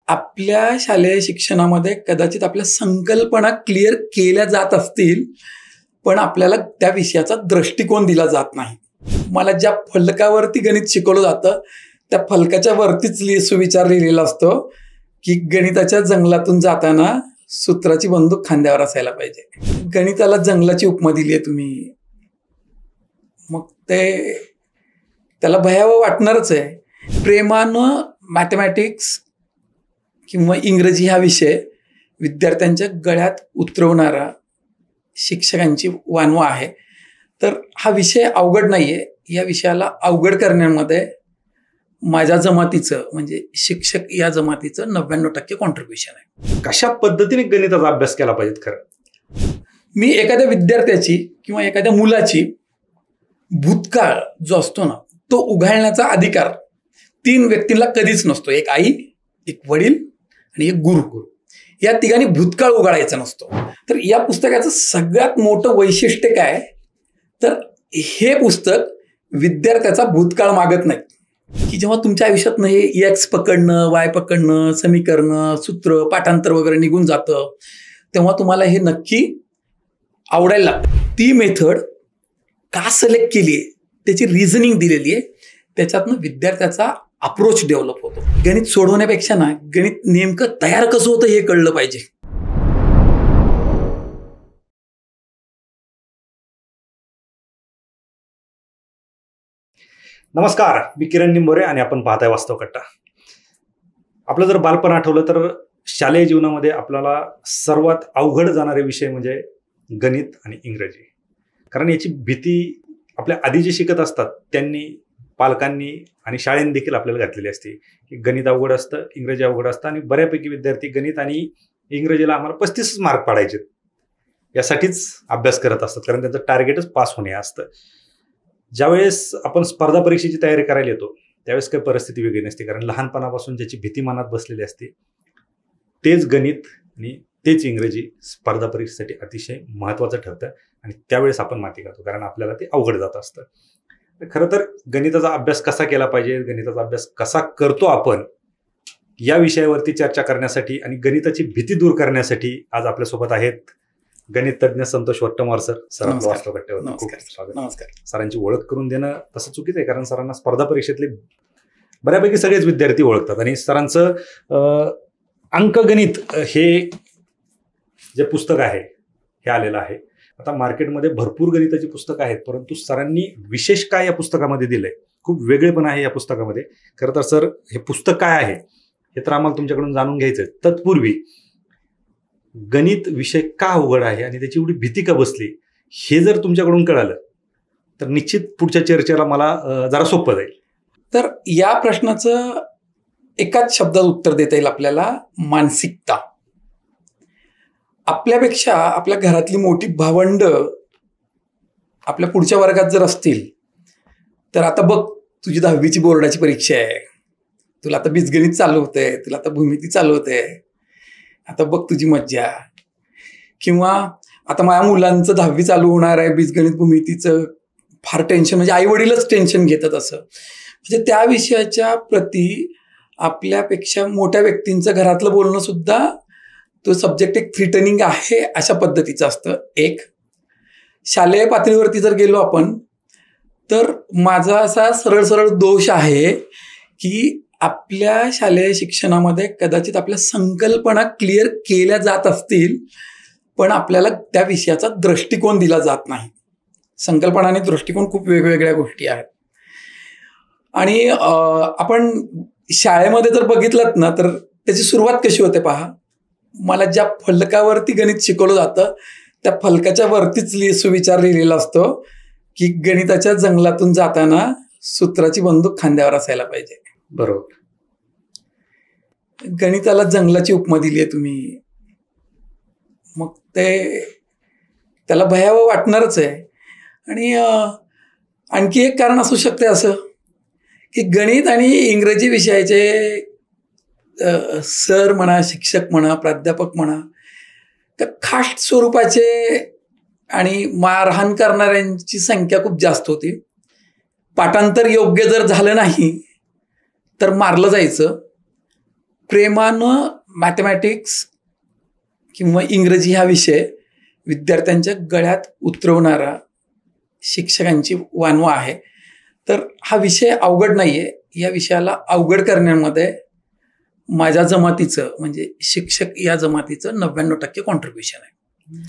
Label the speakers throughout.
Speaker 1: आपल्या शालेय शिक्षणामध्ये कदाचित आपल्या संकल्पना क्लिअर केल्या जात असतील, पण आपल्याला त्या विषयाचा दृष्टिकोन दिला जात नाही. मला ज्या फलकावरती गणित शिकवलं जातं त्या फलकाच्या वरतीच सुविचार लिहिलेला असतो की गणिताच्या जंगलातून जाताना सूत्राची बंदूक खांद्यावर असायला पाहिजे. गणिताला जंगलाची उपमा दिली आहे तुम्ही, मग ते त्याला भयावह वाटणारच आहे. प्रेमानं मॅथमॅटिक्स किंवा इंग्रजी हा विषय विद्यार्थ्यांच्या गळ्यात उतरवणारा शिक्षकांची वानवा आहे. तर हा विषय अवघड नाही आहे. या विषयाला अवघड करण्यामध्ये माझ्या जमातीचं म्हणजे शिक्षक या जमातीचं 99% कॉन्ट्रीब्युशन आहे.
Speaker 2: कशा पद्धतीने गणिताचा अभ्यास केला पाहिजे खरं?
Speaker 1: मी एखाद्या विद्यार्थ्याची किंवा एखाद्या मुलाची भूतकाळ जो असतो ना तो उघडण्याचा अधिकार 3 व्यक्तींना कधीच नसतो. एक आई, एक वडील आणि एक गुरु. या तिघांनी भूतकाळ उघडायचा नसतो. तर या पुस्तकाचं सगळ्यात मोठं वैशिष्ट्य काय, तर हे पुस्तक विद्यार्थ्याचा भूतकाळ मागत नाही. की जेव्हा तुमच्या आयुष्यात नाही एक्स पकडणं, वाय पकडणं, समीकरणं, सूत्र, पाठांतर वगैरे निघून जातं, तेव्हा तुम्हाला हे नक्की आवडायला लागतं. ती मेथड का सिलेक्ट केली आहे, त्याची रिझनिंग दिलेली आहे, त्याच्यातनं विद्यार्थ्याचा अप्रोच डेव्हलप होतो. गणित सोडवण्यापेक्षा ना गणित नेमकं तयार कसं होतं हे कळलं पाहिजे.
Speaker 2: नमस्कार, मी किरण निंबोरे आणि आपण पाहताय वास्तव कट्टा. आपलं जर बालपण आठवलं तर शालेय जीवनामध्ये आपल्याला सर्वात अवघड जाणारे विषय म्हणजे गणित आणि इंग्रजी. कारण याची भीती आपल्या आधी जे शिकत असतात त्यांनी, पालकांनी आणि शाळेने देखील आपल्याला घातलेली असते की गणित अवघड असतं, इंग्रजी अवघड असतं. आणि बऱ्यापैकी विद्यार्थी गणित आणि इंग्रजीला आम्हाला 35 मार्क पाडायचे यासाठीच अभ्यास करत असतात, कारण त्यांचं टार्गेटच पास होणे असतं. ज्यावेळेस आपण स्पर्धा परीक्षेची तयारी करायला येतो त्यावेळेस काही परिस्थिती वेगळी नसते, कारण लहानपणापासून ज्याची भीती मनात बसलेली असते तेच गणित आणि तेच इंग्रजी स्पर्धा परीक्षेसाठी अतिशय महत्त्वाचं ठरतं आणि त्यावेळेस आपण माती घालतो, कारण आपल्याला ते अवघड जात असतं. खरं तर गणिताचा अभ्यास कसा केला पाहिजे, गणिताचा अभ्यास कसा करतो आपण, या विषयावरती चर्चा करण्यासाठी आणि गणिताची भीती दूर करण्यासाठी आज आपल्यासोबत आहेत गणित तज्ज्ञ संतोष वट्टमवार सर. सरांचं वास्तव कट्ट्यावर खूप स्वागत.
Speaker 1: नमस्कार.
Speaker 2: सरांची ओळख करून देणं तसं चुकीचं आहे, कारण सरांना स्पर्धा परीक्षेतले बऱ्यापैकी सगळेच विद्यार्थी ओळखतात. आणि सरांचं अंकगणित हे जे पुस्तक आहे हे आलेलं आहे. आता मार्केटमध्ये भरपूर गणिताची पुस्तकं आहेत, परंतु सरांनी विशेष काय या पुस्तकामध्ये दिलंय, खूप वेगळेपण आहे या पुस्तकामध्ये. खरं तर सर, हे पुस्तक काय आहे हे तर आम्हाला तुमच्याकडून जाणून घ्यायचं आहे. तत्पूर्वी गणित विषय का अवघड आहे आणि त्याची एवढी भीती का बसली हे जर तुमच्याकडून कळालं तर निश्चित पुढच्या चर्चेला मला जरा सोपं जाईल.
Speaker 1: तर या प्रश्नाचं एकाच शब्दात उत्तर देता येईल आपल्याला, मानसिकता. आपल्यापेक्षा आपल्या घरातली मोठी भावंड आपल्या पुढच्या वर्गात जर असतील तर आता बघ तुझी 10वीची बोर्डाची परीक्षा आहे, तुला आता बीजगणित चालू होतंय, तुला आता भूमिती चालू होते, आता बघ तुझी मज्जा. किंवा आता माझ्या मुलांचं 10वी चालू होणार आहे, बीजगणित भूमितीचं फार टेन्शन, म्हणजे आई वडीलच टेन्शन घेतात. असं म्हणजे त्या विषयाच्या प्रती आपल्यापेक्षा मोठ्या व्यक्तींचं घरातलं बोलणं सुद्धा तो सब्जेक्ट एक थ्रिटनिंग आहे अशा पद्धतीचं असतं. एक शालेय पातळीवरती जर गेलो आपण तर माझा असा सरळ दोष आहे की आपल्या शालेय शिक्षणामध्ये कदाचित आपल्या संकल्पना क्लिअर केल्या जात असतील, पण आपल्याला त्या विषयाचा दृष्टिकोन दिला जात नाही. संकल्पना आणि दृष्टिकोन खूप वेगवेगळ्या गोष्टी आहेत. आणि आपण शाळेमध्ये जर बघितलं ना तर त्याची सुरुवात कशी होते पहा. मला ज्या फलकावरती गणित शिकवलं जातं त्या फलकाच्या वरतीच सुविचार लिहिलेला असतो की गणिताच्या जंगलातून जाताना सूत्राची बंदूक खांद्यावर असायला पाहिजे.
Speaker 2: बरोबर.
Speaker 1: गणिताला जंगलाची उपमा दिली आहे तुम्ही, मग ते त्याला भयावह वाटणारच आहे. आणि आणखी एक कारण असू शकते असं की गणित आणि इंग्रजी विषयाचे सर म्हणा, शिक्षक म्हणा, प्राध्यापक म्हणा, तर खास स्वरूपाचे आणि मारहाण करणाऱ्यांची संख्या खूप जास्त होती. पाठांतर योग्य जर झालं नाही तर मारलं जायचं. प्रेमानं मॅथमॅटिक्स किंवा इंग्रजी हा विषय विद्यार्थ्यांच्या गळ्यात उतरवणारा शिक्षकांची वानवा आहे. तर हा विषय अवघड नाही आहे. या विषयाला अवघड करण्यामध्ये माझ्या जमातीचं म्हणजे शिक्षक या जमातीचं 99% कॉन्ट्रीब्युशन आहे.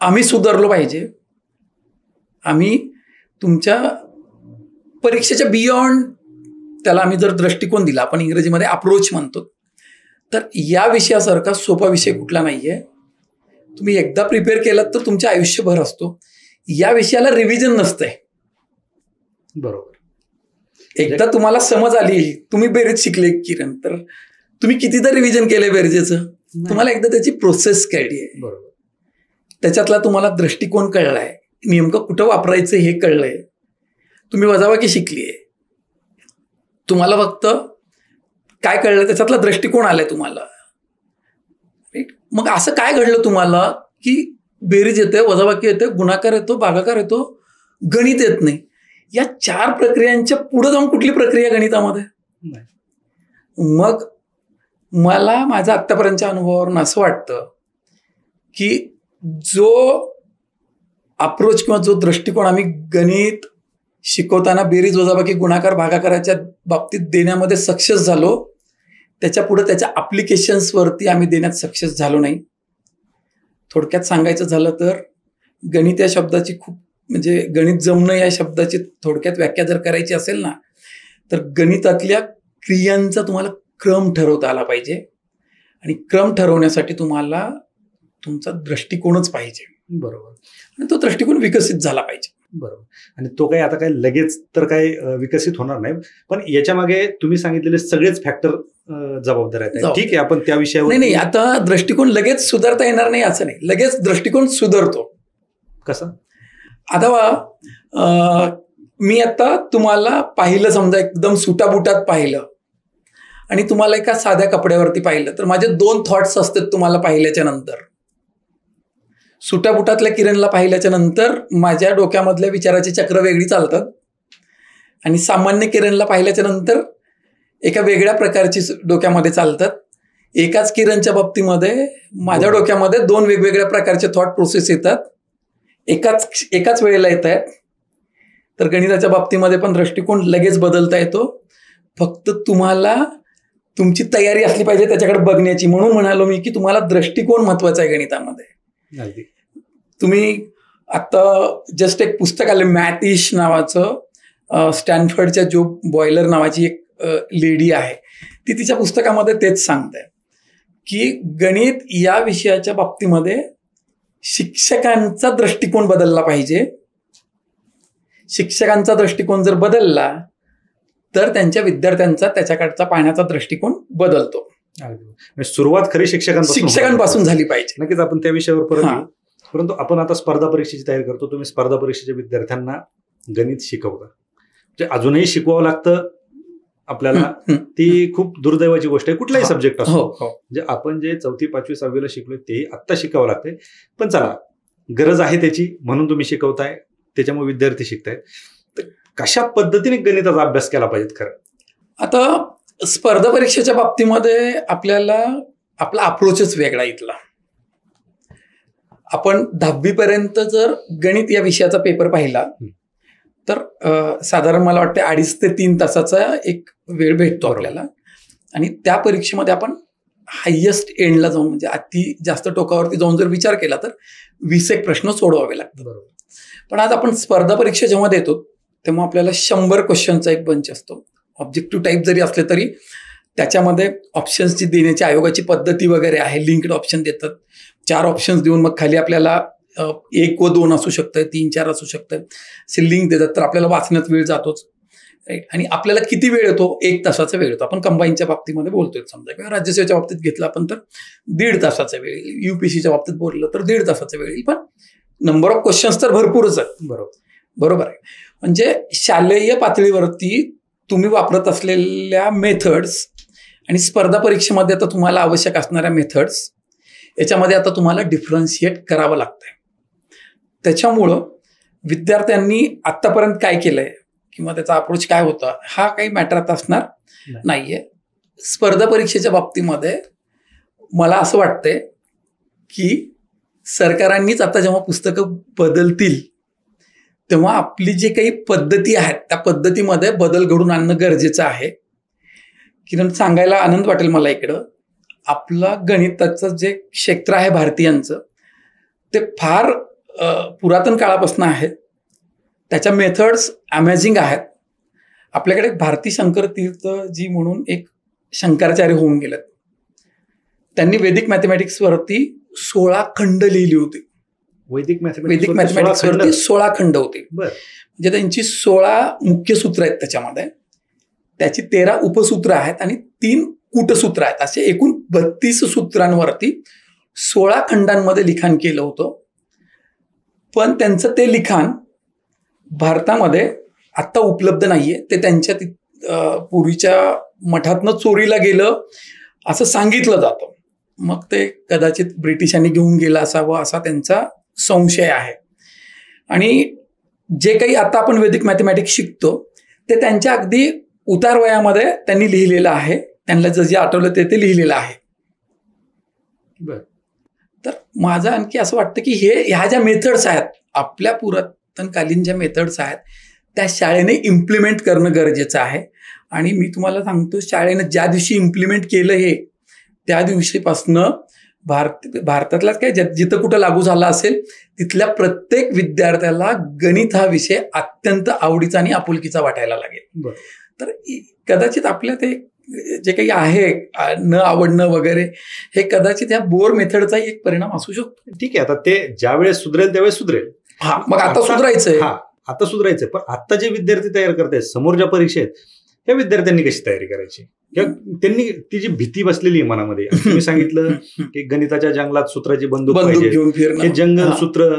Speaker 1: आम्ही सुधारलो पाहिजे. आम्ही तुमच्या परीक्षेच्या बियॉन्ड त्याला आम्ही जर दृष्टिकोन दिला, आपण इंग्रजीमध्ये अप्रोच म्हणतो, तर या विषयासारखा सोपा विषय कुठला नाही आहे. तुम्ही एकदा प्रिपेअर केलात तर तुमच्या आयुष्यभर असतो. या विषयाला रिव्हिजन नसतंय.
Speaker 2: बरोबर.
Speaker 1: एकदा तुम्हाला समज आली, तुम्ही बेरीज शिकले किरण, तर तुम्ही कितीदा रिव्हिजन केलंय बेरजेचं, तुम्हाला एकदा त्याची प्रोसेस कळली आहे.
Speaker 2: बरोबर.
Speaker 1: त्याच्यातला तुम्हाला दृष्टिकोन कळलाय, नेमकं कुठं वापरायचं हे कळलंय, तुम्ही वजाबाकी शिकली आहे, तुम्हाला फक्त काय कळलं त्याच्यातला दृष्टिकोन आलाय तुम्हाला. मग असं काय घडलं तुम्हाला की बेरीज येते, वजाबाकी येते, गुणाकार येतो, भागाकार येतो, गणित येत नाही. या 4 प्रक्रियांच्या पुढे जाऊन कुठली प्रक्रिया गणितामध्ये? मग मला माझ्या आत्तापर्यंतच्या अनुभवावरून असं वाटतं की जो अप्रोच किंवा जो दृष्टिकोन आम्ही गणित शिकवताना बेरीज वजाबाकी गुणाकार भागाकाराच्या बाबतीत देण्यामध्ये सक्सेस झालो, त्याच्या पुढे त्याच्या ॲप्लिकेशन्सवरती आम्ही देण्यात सक्सेस झालो नाही. थोडक्यात सांगायचं झालं तर गणित या शब्दाची खूप म्हणजे गणित जमणं या शब्दाची थोडक्यात व्याख्या जर करायची असेल ना, तर गणितातल्या क्रियांचा तुम्हाला क्रम ठरवता आला पाहिजे. आणि क्रम ठरवण्यासाठी तुम्हाला तुमचा दृष्टिकोनच पाहिजे.
Speaker 2: बरोबर.
Speaker 1: आणि तो दृष्टिकोन विकसित झाला पाहिजे.
Speaker 2: बरोबर. आणि तो काही आता काही लगेच तर काही विकसित होणार नाही, पण याच्या मागे तुम्ही सांगितलेले सगळेच फॅक्टर जबाबदार आहेत. ठीक आहे, आपण त्या विषयावर
Speaker 1: नाही, आता दृष्टिकोन लगेच सुधारता येणार नाही असं नाही. लगेच दृष्टिकोन सुधारतो.
Speaker 2: कसं?
Speaker 1: आता मी आता तुम्हाला पाहिलं, समजा एकदम सुटाबुटात पाहिलं आणि तुम्हाला एका साध्या कपड्यावरती पाहिलं, तर माझे 2 थॉट्स असतात तुम्हाला पाहिल्याच्या नंतर. सुटाबुटातल्या किरणला पाहिल्याच्या नंतर माझ्या डोक्यामधल्या विचाराची चक्र वेगळी चालतात आणि सामान्य किरणला पाहिल्याच्या नंतर एका वेगळ्या प्रकारची डोक्यामध्ये चालतात. एकाच किरणच्या बाबतीमध्ये माझ्या डोक्यामध्ये 2 वेगवेगळ्या प्रकारचे थॉट प्रोसेस येतात, एकाच वेळेला येत आहेत. तर गणिताच्या बाबतीमध्ये पण दृष्टिकोन लगेच बदलता येतो. फक्त तुम्हाला तुमची तयारी असली पाहिजे त्याच्याकडे बघण्याची. म्हणून म्हणालो मी की तुम्हाला दृष्टिकोन महत्वाचा आहे गणितामध्ये. तुम्ही आता जस्ट एक पुस्तक आलं मॅथ-इश नावाचं, स्टॅनफर्डच्या जो बॉयलर नावाची एक लेडी आहे, ती तिच्या पुस्तकामध्ये तेच सांगते की गणित या विषयाच्या बाबतीमध्ये शिक्षकांचा दृष्टिकोन बदलला पाहिजे. शिक्षकांचा दृष्टिकोन जर बदलला तर त्यांच्या विद्यार्थ्यांचा त्याच्याकडचा पाहण्याचा दृष्टिकोन बदलतो.
Speaker 2: सुरुवात खरी शिक्षकांपासून
Speaker 1: झाली पाहिजे.
Speaker 2: नक्कीच आपण त्या विषयावर परत येऊ. परंतु आपण आता स्पर्धा परीक्षेची तयारी करतो. तुम्ही स्पर्धा परीक्षेच्या विद्यार्थ्यांना गणित शिकवता, म्हणजे अजूनही शिकवावं लागतं आपल्याला. ती खूप दुर्दैवाची गोष्ट आहे कुठलाही सब्जेक्ट असो. म्हणजे आपण जे 4वी 5वी 6वीला शिकलोय ते आत्ता शिकावं लागतंय. पण चला, गरज आहे त्याची म्हणून तुम्ही शिकवताय, त्याच्यामुळे विद्यार्थी शिकतायत. तर कशा पद्धतीने गणिताचा अभ्यास केला पाहिजे खरं?
Speaker 1: आता स्पर्धा परीक्षेच्या बाबतीमध्ये आपल्याला आपला अप्रोचच वेगळा इथला. आपण 10वी पर्यंत जर गणित या विषयाचा पेपर पाहिला तर साधारण मला वाटतं 2.5 ते 3 तासाचा एक वेळ भेटतो आपल्याला. आणि त्या परीक्षेमध्ये आपण हायेस्ट एंडला जाऊन म्हणजे अति जास्त टोकावरती जाऊन जर विचार केला तर 20 प्रश्न सोडवावे लागतात. बरोबर. पण आज आपण स्पर्धा परीक्षा जेव्हा देतो तेव्हा आपल्याला 100 क्वेश्चनचा एक बंच असतो. ऑब्जेक्टिव्ह टाईप जरी असले तरी त्याच्यामध्ये ऑप्शन्सची देण्याची आयोगाची पद्धती वगैरे आहे. लिंक्ड ऑप्शन देतात. 4 ऑप्शन्स देऊन मग खाली आपल्याला 1 व 2 असू शकतं, 3, 4 असू शकतं, असे लिंक देतात. तर आपल्याला वाचण्यात वेळ जातोच, राईट. आणि आपल्याला किती वेळ येतो? 1 तासाचा वेळ येतो. आपण कंबाईनच्या बाबतीमध्ये बोलतोय समजा, किंवा राज्यसेवेच्या बाबतीत घेतलं आपण तर 1.5 तासाचा वेळ येईल. UPSCच्या बाबतीत बोललं तर 1.5 तासाचा वेळ येईल. पण नंबर ऑफ क्वेश्चन्स तर भरपूरच आहेत. बरोबर आहे. म्हणजे शालेय पातळीवरती तुम्ही वापरत असलेल्या मेथड्स आणि स्पर्धा परीक्षेमध्ये आता तुम्हाला आवश्यक असणाऱ्या मेथड्स याच्यामध्ये आता तुम्हाला डिफरन्शिएट करावं लागतंय. त्याच्यामुळं विद्यार्थ्यांनी आत्तापर्यंत काय केलंय किंवा त्याचा अप्रोच काय होता हा काही मॅटर आता असणार नाहीये. स्पर्धा परीक्षेच्या बाबतीमध्ये मला असं वाटतंय की सरकारांनीच आता जेव्हा पुस्तकं बदलतील तेव्हा आपली जे काही पद्धती आहेत त्या पद्धतीमध्ये बदल घडून आणणं गरजेचं आहे. किरण सांगायला आनंद वाटेल मला इकडं, आपलं गणिताचं जे क्षेत्र आहे भारतीयांचं ते फार पुरातन काळापासून आहे. त्याच्या मेथड्स अमेझिंग आहेत. आपल्याकडे भारती शंकर तीर्थ जी म्हणून एक शंकराचार्य होऊन गेलेत. त्यांनी वैदिक मॅथमॅटिक्सवरती 16 खंड लिहिली होती.
Speaker 2: वैदिक
Speaker 1: मॅथमॅटिक्सवरती 16 खंड होते. म्हणजे त्यांची 16 मुख्य सूत्र आहेत त्याच्यामध्ये, त्याची 13 उपसूत्र आहेत आणि 3 कूटसूत्र आहेत. असे एकूण 32 सूत्रांवरती 16 खंडांमध्ये लिखाण केलं होतं. पण त्यांचं ते लिखाण भारतामध्ये आत्ता उपलब्ध नाहीये. ते त्यांच्या पूर्वीच्या मठातनं चोरीला गेलं असं सांगितलं जातं. मग ते कदाचित ब्रिटिशांनी घेऊन गेलं असावं असा त्यांचा संशय आहे. आणि जे काही आता आपण वैदिक मॅथमॅटिक्स शिकतो ते त्यांच्या अगदी उतार वयामध्ये त्यांनी लिहिलेलं आहे. त्यांना जे आठवलं ते लिहिलेलं आहे. तर माझं आणखी असं वाटतं की ह्या ज्या मेथड्स आहेत, आपल्या पुरातनकालीन ज्या मेथड्स आहेत त्या शाळेने इम्प्लिमेंट करणं गरजेचं आहे. आणि मी तुम्हाला सांगतो, शाळेनं ज्या दिवशी इम्प्लिमेंट केलं हे त्या दिवशीपासनं भारतातलाच काय जिथं कुठं लागू झाला असेल तिथल्या प्रत्येक विद्यार्थ्याला गणित हा विषय अत्यंत आवडीचा आणि आपुलकीचा वाटायला लागेल. तर कदाचित आपल्या ते जे काही आहे न आवडणं वगैरे हे कदाचित ह्या बोर मेथडचाही एक परिणाम असू शकतो.
Speaker 2: ठीक आहे, आता ते ज्या वेळेस सुधरेल त्यावेळेस सुधरेल.
Speaker 1: हा, मग आता सुधारायचंय.
Speaker 2: आता सुधारायचंय. पण आता जे विद्यार्थी तयार करतायत समोरच्या परीक्षेत, त्या विद्यार्थ्यांनी कशी तयारी करायची? त्यांनी ती जी भीती बसलेली आहे मनामध्ये, तुम्ही सांगितलं की गणिताच्या जंगलात सूत्राची बंदूक
Speaker 1: घेऊन फिरणं,
Speaker 2: हे जंगल सूत्र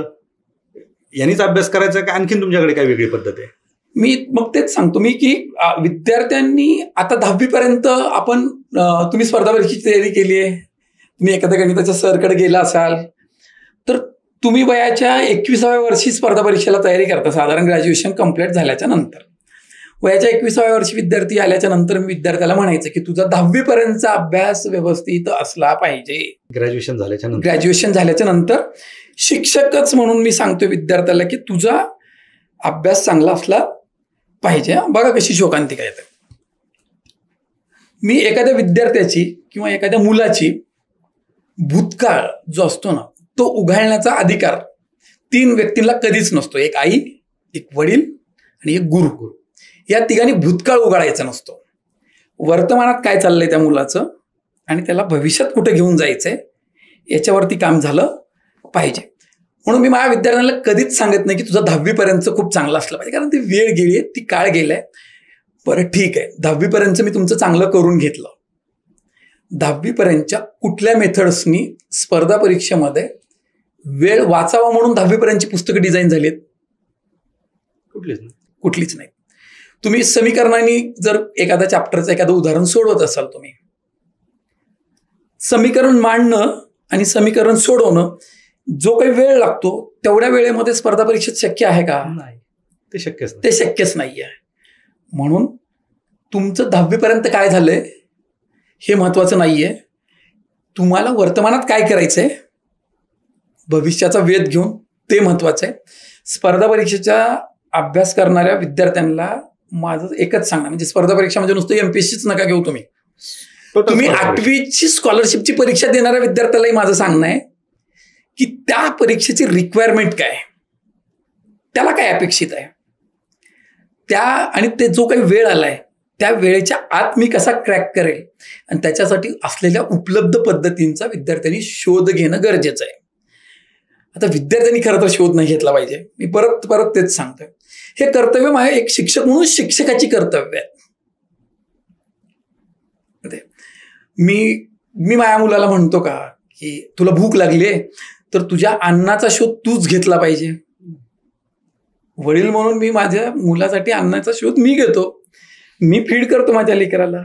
Speaker 2: यांनीच अभ्यास करायचा का आणखीन तुमच्याकडे काय वेगळी पद्धत आहे?
Speaker 1: मी मग तेच सांगतो मी की विद्यार्थ्यांनी आता 10वी पर्यंत आपण तुम्ही स्पर्धा परीक्षेची तयारी केली आहे, तुम्ही एखाद्या गणिताच्या सरकडे गेला असाल तर तुम्ही वयाच्या 21व्या वर्षी स्पर्धा परीक्षेला तयारी करता, साधारण ग्रॅज्युएशन कंप्लीट झाल्याच्या नंतर. वयाच्या 21व्या वर्षी विद्यार्थी आल्याच्या नंतर मी विद्यार्थ्याला म्हणायचं की तुझा 10वी पर्यंतचा अभ्यास व्यवस्थित असला पाहिजे.
Speaker 2: ग्रॅज्युएशन झाल्याच्या
Speaker 1: नंतर शिक्षकच म्हणून मी सांगतो विद्यार्थ्याला की तुझा अभ्यास चांगला असला पाहिजे. बघा कशी शोकांतिका येते. मी एखाद्या विद्यार्थ्याची किंवा एखाद्या मुलाची भूतकाळ जो असतो ना तो उघडण्याचा अधिकार 3 व्यक्तींना कधीच नसतो. एक आई, एक वडील आणि एक गुरु. या तिघांनी भूतकाळ उघडायचा नसतो. वर्तमानात काय चाललंय त्या मुलाचं आणि त्याला भविष्यात कुठे घेऊन जायचंय याच्यावरती काम झालं पाहिजे. म्हणून मी माझ्या विद्यार्थ्यांना कधीच सांगत नाही की तुझा 10वी पर्यंत खूप चांगला असला पाहिजे, कारण ती वेळ गेली आहे, ती काळ गेलाय. बरं ठीक आहे, 10वी पर्यंत मी तुमचं चांगलं करून घेतलं. 10वी पर्यंतच्या कुठल्या मेथड्सनी स्पर्धा परीक्षेमध्ये वेळ वाचावा म्हणून 10वी पर्यंतची पुस्तकं डिझाईन झाली आहेत? कुठलीच नाही. तुम्ही समीकरणांनी जर एखाद्या चॅप्टरचं एखादं उदाहरण सोडवत असाल, तुम्ही समीकरण मांडणं आणि समीकरण सोडवणं जो काही वेळ लागतो तेवढ्या वेळेमध्ये स्पर्धा परीक्षेत शक्य आहे का?
Speaker 2: नाही, ते
Speaker 1: शक्यच नाही आहे. म्हणून तुमचं 10वी पर्यंत काय झालंय हे महत्वाचं नाहीये. तुम्हाला वर्तमानात काय करायचंय, भविष्याचा वेध घेऊन, ते महत्वाचं आहे. स्पर्धा परीक्षेचा अभ्यास करणाऱ्या विद्यार्थ्यांना माझं एकच सांगणं, म्हणजे स्पर्धा परीक्षा म्हणजे नुसतं एमपीएससीच नका घेऊ तुम्ही. 8वीची स्कॉलरशिपची परीक्षा देणाऱ्या विद्यार्थ्यालाही माझं सांगणं आहे की त्या परीक्षेची रिक्वायरमेंट काय, त्याला काय अपेक्षित आहे, आणि ते जो काही वेळ आलाय त्या वेळेच्या आत मी कसा क्रॅक करेल आणि त्याच्यासाठी असलेल्या उपलब्ध पद्धतींचा विद्यार्थ्यांनी शोध घेणं गरजेचं आहे. आता विद्यार्थ्यांनी खरं तर शोध नाही घेतला पाहिजे. मी परत तेच सांगतोय. हे कर्तव्य माझे एक शिक्षक म्हणून शिक्षकाची कर्तव्य आहे. मी माझ्या मुलाला म्हणतो का की तुला भूक लागली आहे तर तुझ्या अन्नाचा शोध तूच घेतला पाहिजे. वडील म्हणून मी माझ्या मुलासाठी अन्नाचा शोध मी घेतो, मी फीड करतो माझ्या लेकराला.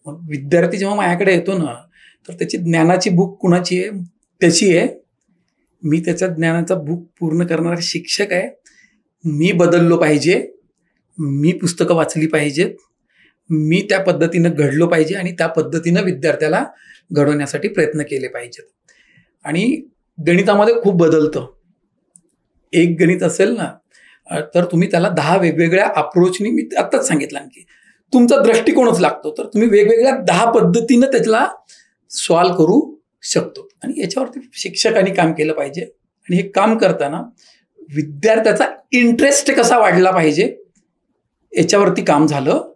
Speaker 1: मग विद्यार्थी जेव्हा माझ्याकडे येतो ना तर त्याची ज्ञानाची भूक कुणाची आहे? त्याची आहे. मी त्याच्या ज्ञानाचा भूक पूर्ण करणारा शिक्षक आहे. मी बदललो पाहिजे, मी पुस्तकं वाचली पाहिजेत, मी त्या पद्धतीनं घडलो पाहिजे आणि त्या पद्धतीनं विद्यार्थ्याला घडवण्यासाठी प्रयत्न केले पाहिजेत. आणि गणितामध्ये खूप बदलतं. एक गणित असेल ना तर तुम्ही त्याला 10 वेगवेगळ्या अप्रोचनी, मी आत्ताच सांगितलं, की तुमचा दृष्टिकोनच लागतो, तर तुम्ही वेगवेगळ्या 10 पद्धतीनं त्याला सॉल्व्ह करू शकतो. आणि याच्यावरती शिक्षकांनी काम केलं पाहिजे. आणि हे काम करताना विद्यार्थ्याचा इंटरेस्ट कसा वाढला पाहिजे याच्यावरती काम झालं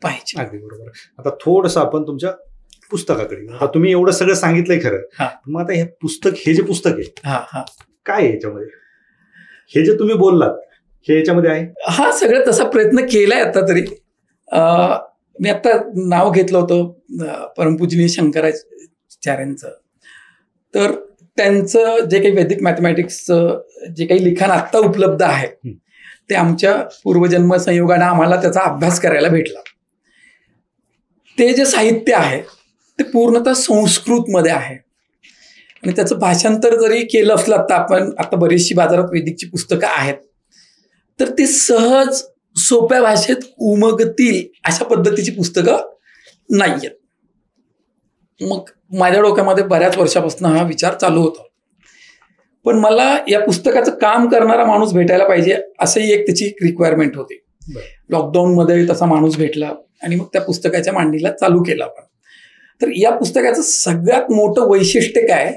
Speaker 1: पाहिजे.
Speaker 2: अगदी बरोबर. आता थोडंसं आपण तुमच्या पुस्तकाकडे, आता तुम्ही एवढं सगळं सांगितलंय खरं, मग आता हे जे पुस्तक आहे काय आहे याच्यामध्ये, हे जे तुम्ही बोललात हे याच्यामध्ये आहे?
Speaker 1: हा सगळं तसा प्रयत्न केलाय आता तरी. मी आता नाव घेतलं होतं परमपूजनीय शंकराचार्यांचं, तर त्यांचं जे काही वैदिक मॅथमॅटिक्सचं जे काही लिखाण आत्ता उपलब्ध आहे ते आमच्या पूर्वजन्म संयोगाने आम्हाला त्याचा अभ्यास करायला भेटला. ते जे साहित्य आहे ते पूर्णतः संस्कृतमध्ये आहे. आणि त्याचं भाषांतर जरी केलं असलं, आता बरीचशी बाजारात वैदिकची पुस्तकं आहेत, तर ती सहज सोप्या भाषेत उमगतील अशा पद्धतीची पुस्तकं नाही आहेत. मग माझ्या डोक्यामध्ये बऱ्याच वर्षापासून हा विचार चालू होता. पण मला या पुस्तकाचं काम करणारा माणूस भेटायला पाहिजे असंही एक त्याची रिक्वायरमेंट होती. लॉकडाऊनमध्ये तसा माणूस भेटला आणि मग त्या पुस्तकाच्या मांडणीला चालू केलं आपण. तर या पुस्तकाचं सगळ्यात मोठं वैशिष्ट्य काय,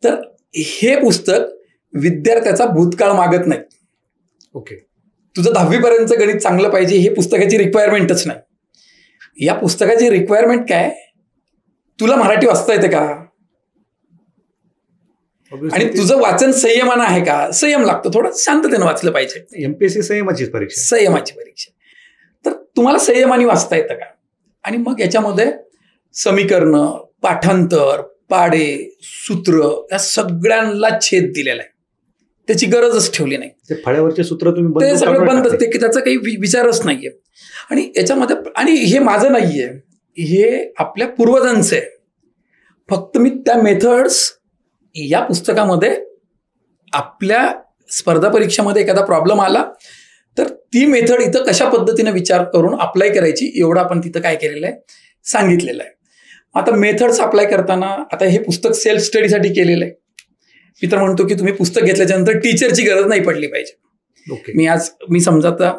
Speaker 1: तर हे पुस्तक विद्यार्थ्याचा भूतकाळ मागत नाही.
Speaker 2: ओके.
Speaker 1: तुझं 10वी पर्यंत गणित चांगलं पाहिजे हे पुस्तकाची रिक्वायरमेंटच नाही. या पुस्तकाची रिक्वायरमेंट काय, तुला मराठी वाचता येते का, आणि तुझं वाचन संयमानं आहे का. संयम लागतो, थोडं शांततेनं वाचलं पाहिजे.
Speaker 2: एमपीएससी संयमाची
Speaker 1: परीक्षा. तर तुम्हाला संयमाने वाचता येतं का. आणि मग याच्यामध्ये समीकरणं, पाठांतर, पाडे, सूत्र या सगळ्यांना छेद दिलेला आहे. त्याची गरजच ठेवली नाही.
Speaker 2: ते फळ्यावरचे सूत्र तुम्ही
Speaker 1: ते सगळं बंद असते, की त्याचा काही विचारच नाहीये. आणि याच्यामध्ये, आणि हे माझं नाहीये, हे आपल्या पूर्वजांचं आहे. फक्त मी त्या मेथड्स या पुस्तकामध्ये, आपल्या स्पर्धा परीक्षेमध्ये एखादा प्रॉब्लेम आला तर ती मेथड इथं कशा पद्धतीने विचार करून अप्लाय करायची एवढं आपण तिथं काय केलेलं आहे, सांगितलेलं आहे. आता मेथड्स अप्लाय करताना, आता हे पुस्तक सेल्फ स्टडीसाठी केलेलं आहे. मी तर म्हणतो की तुम्ही पुस्तक घेतल्याच्यानंतर टीचरची गरज नाही पडली पाहिजे. मी समजा आता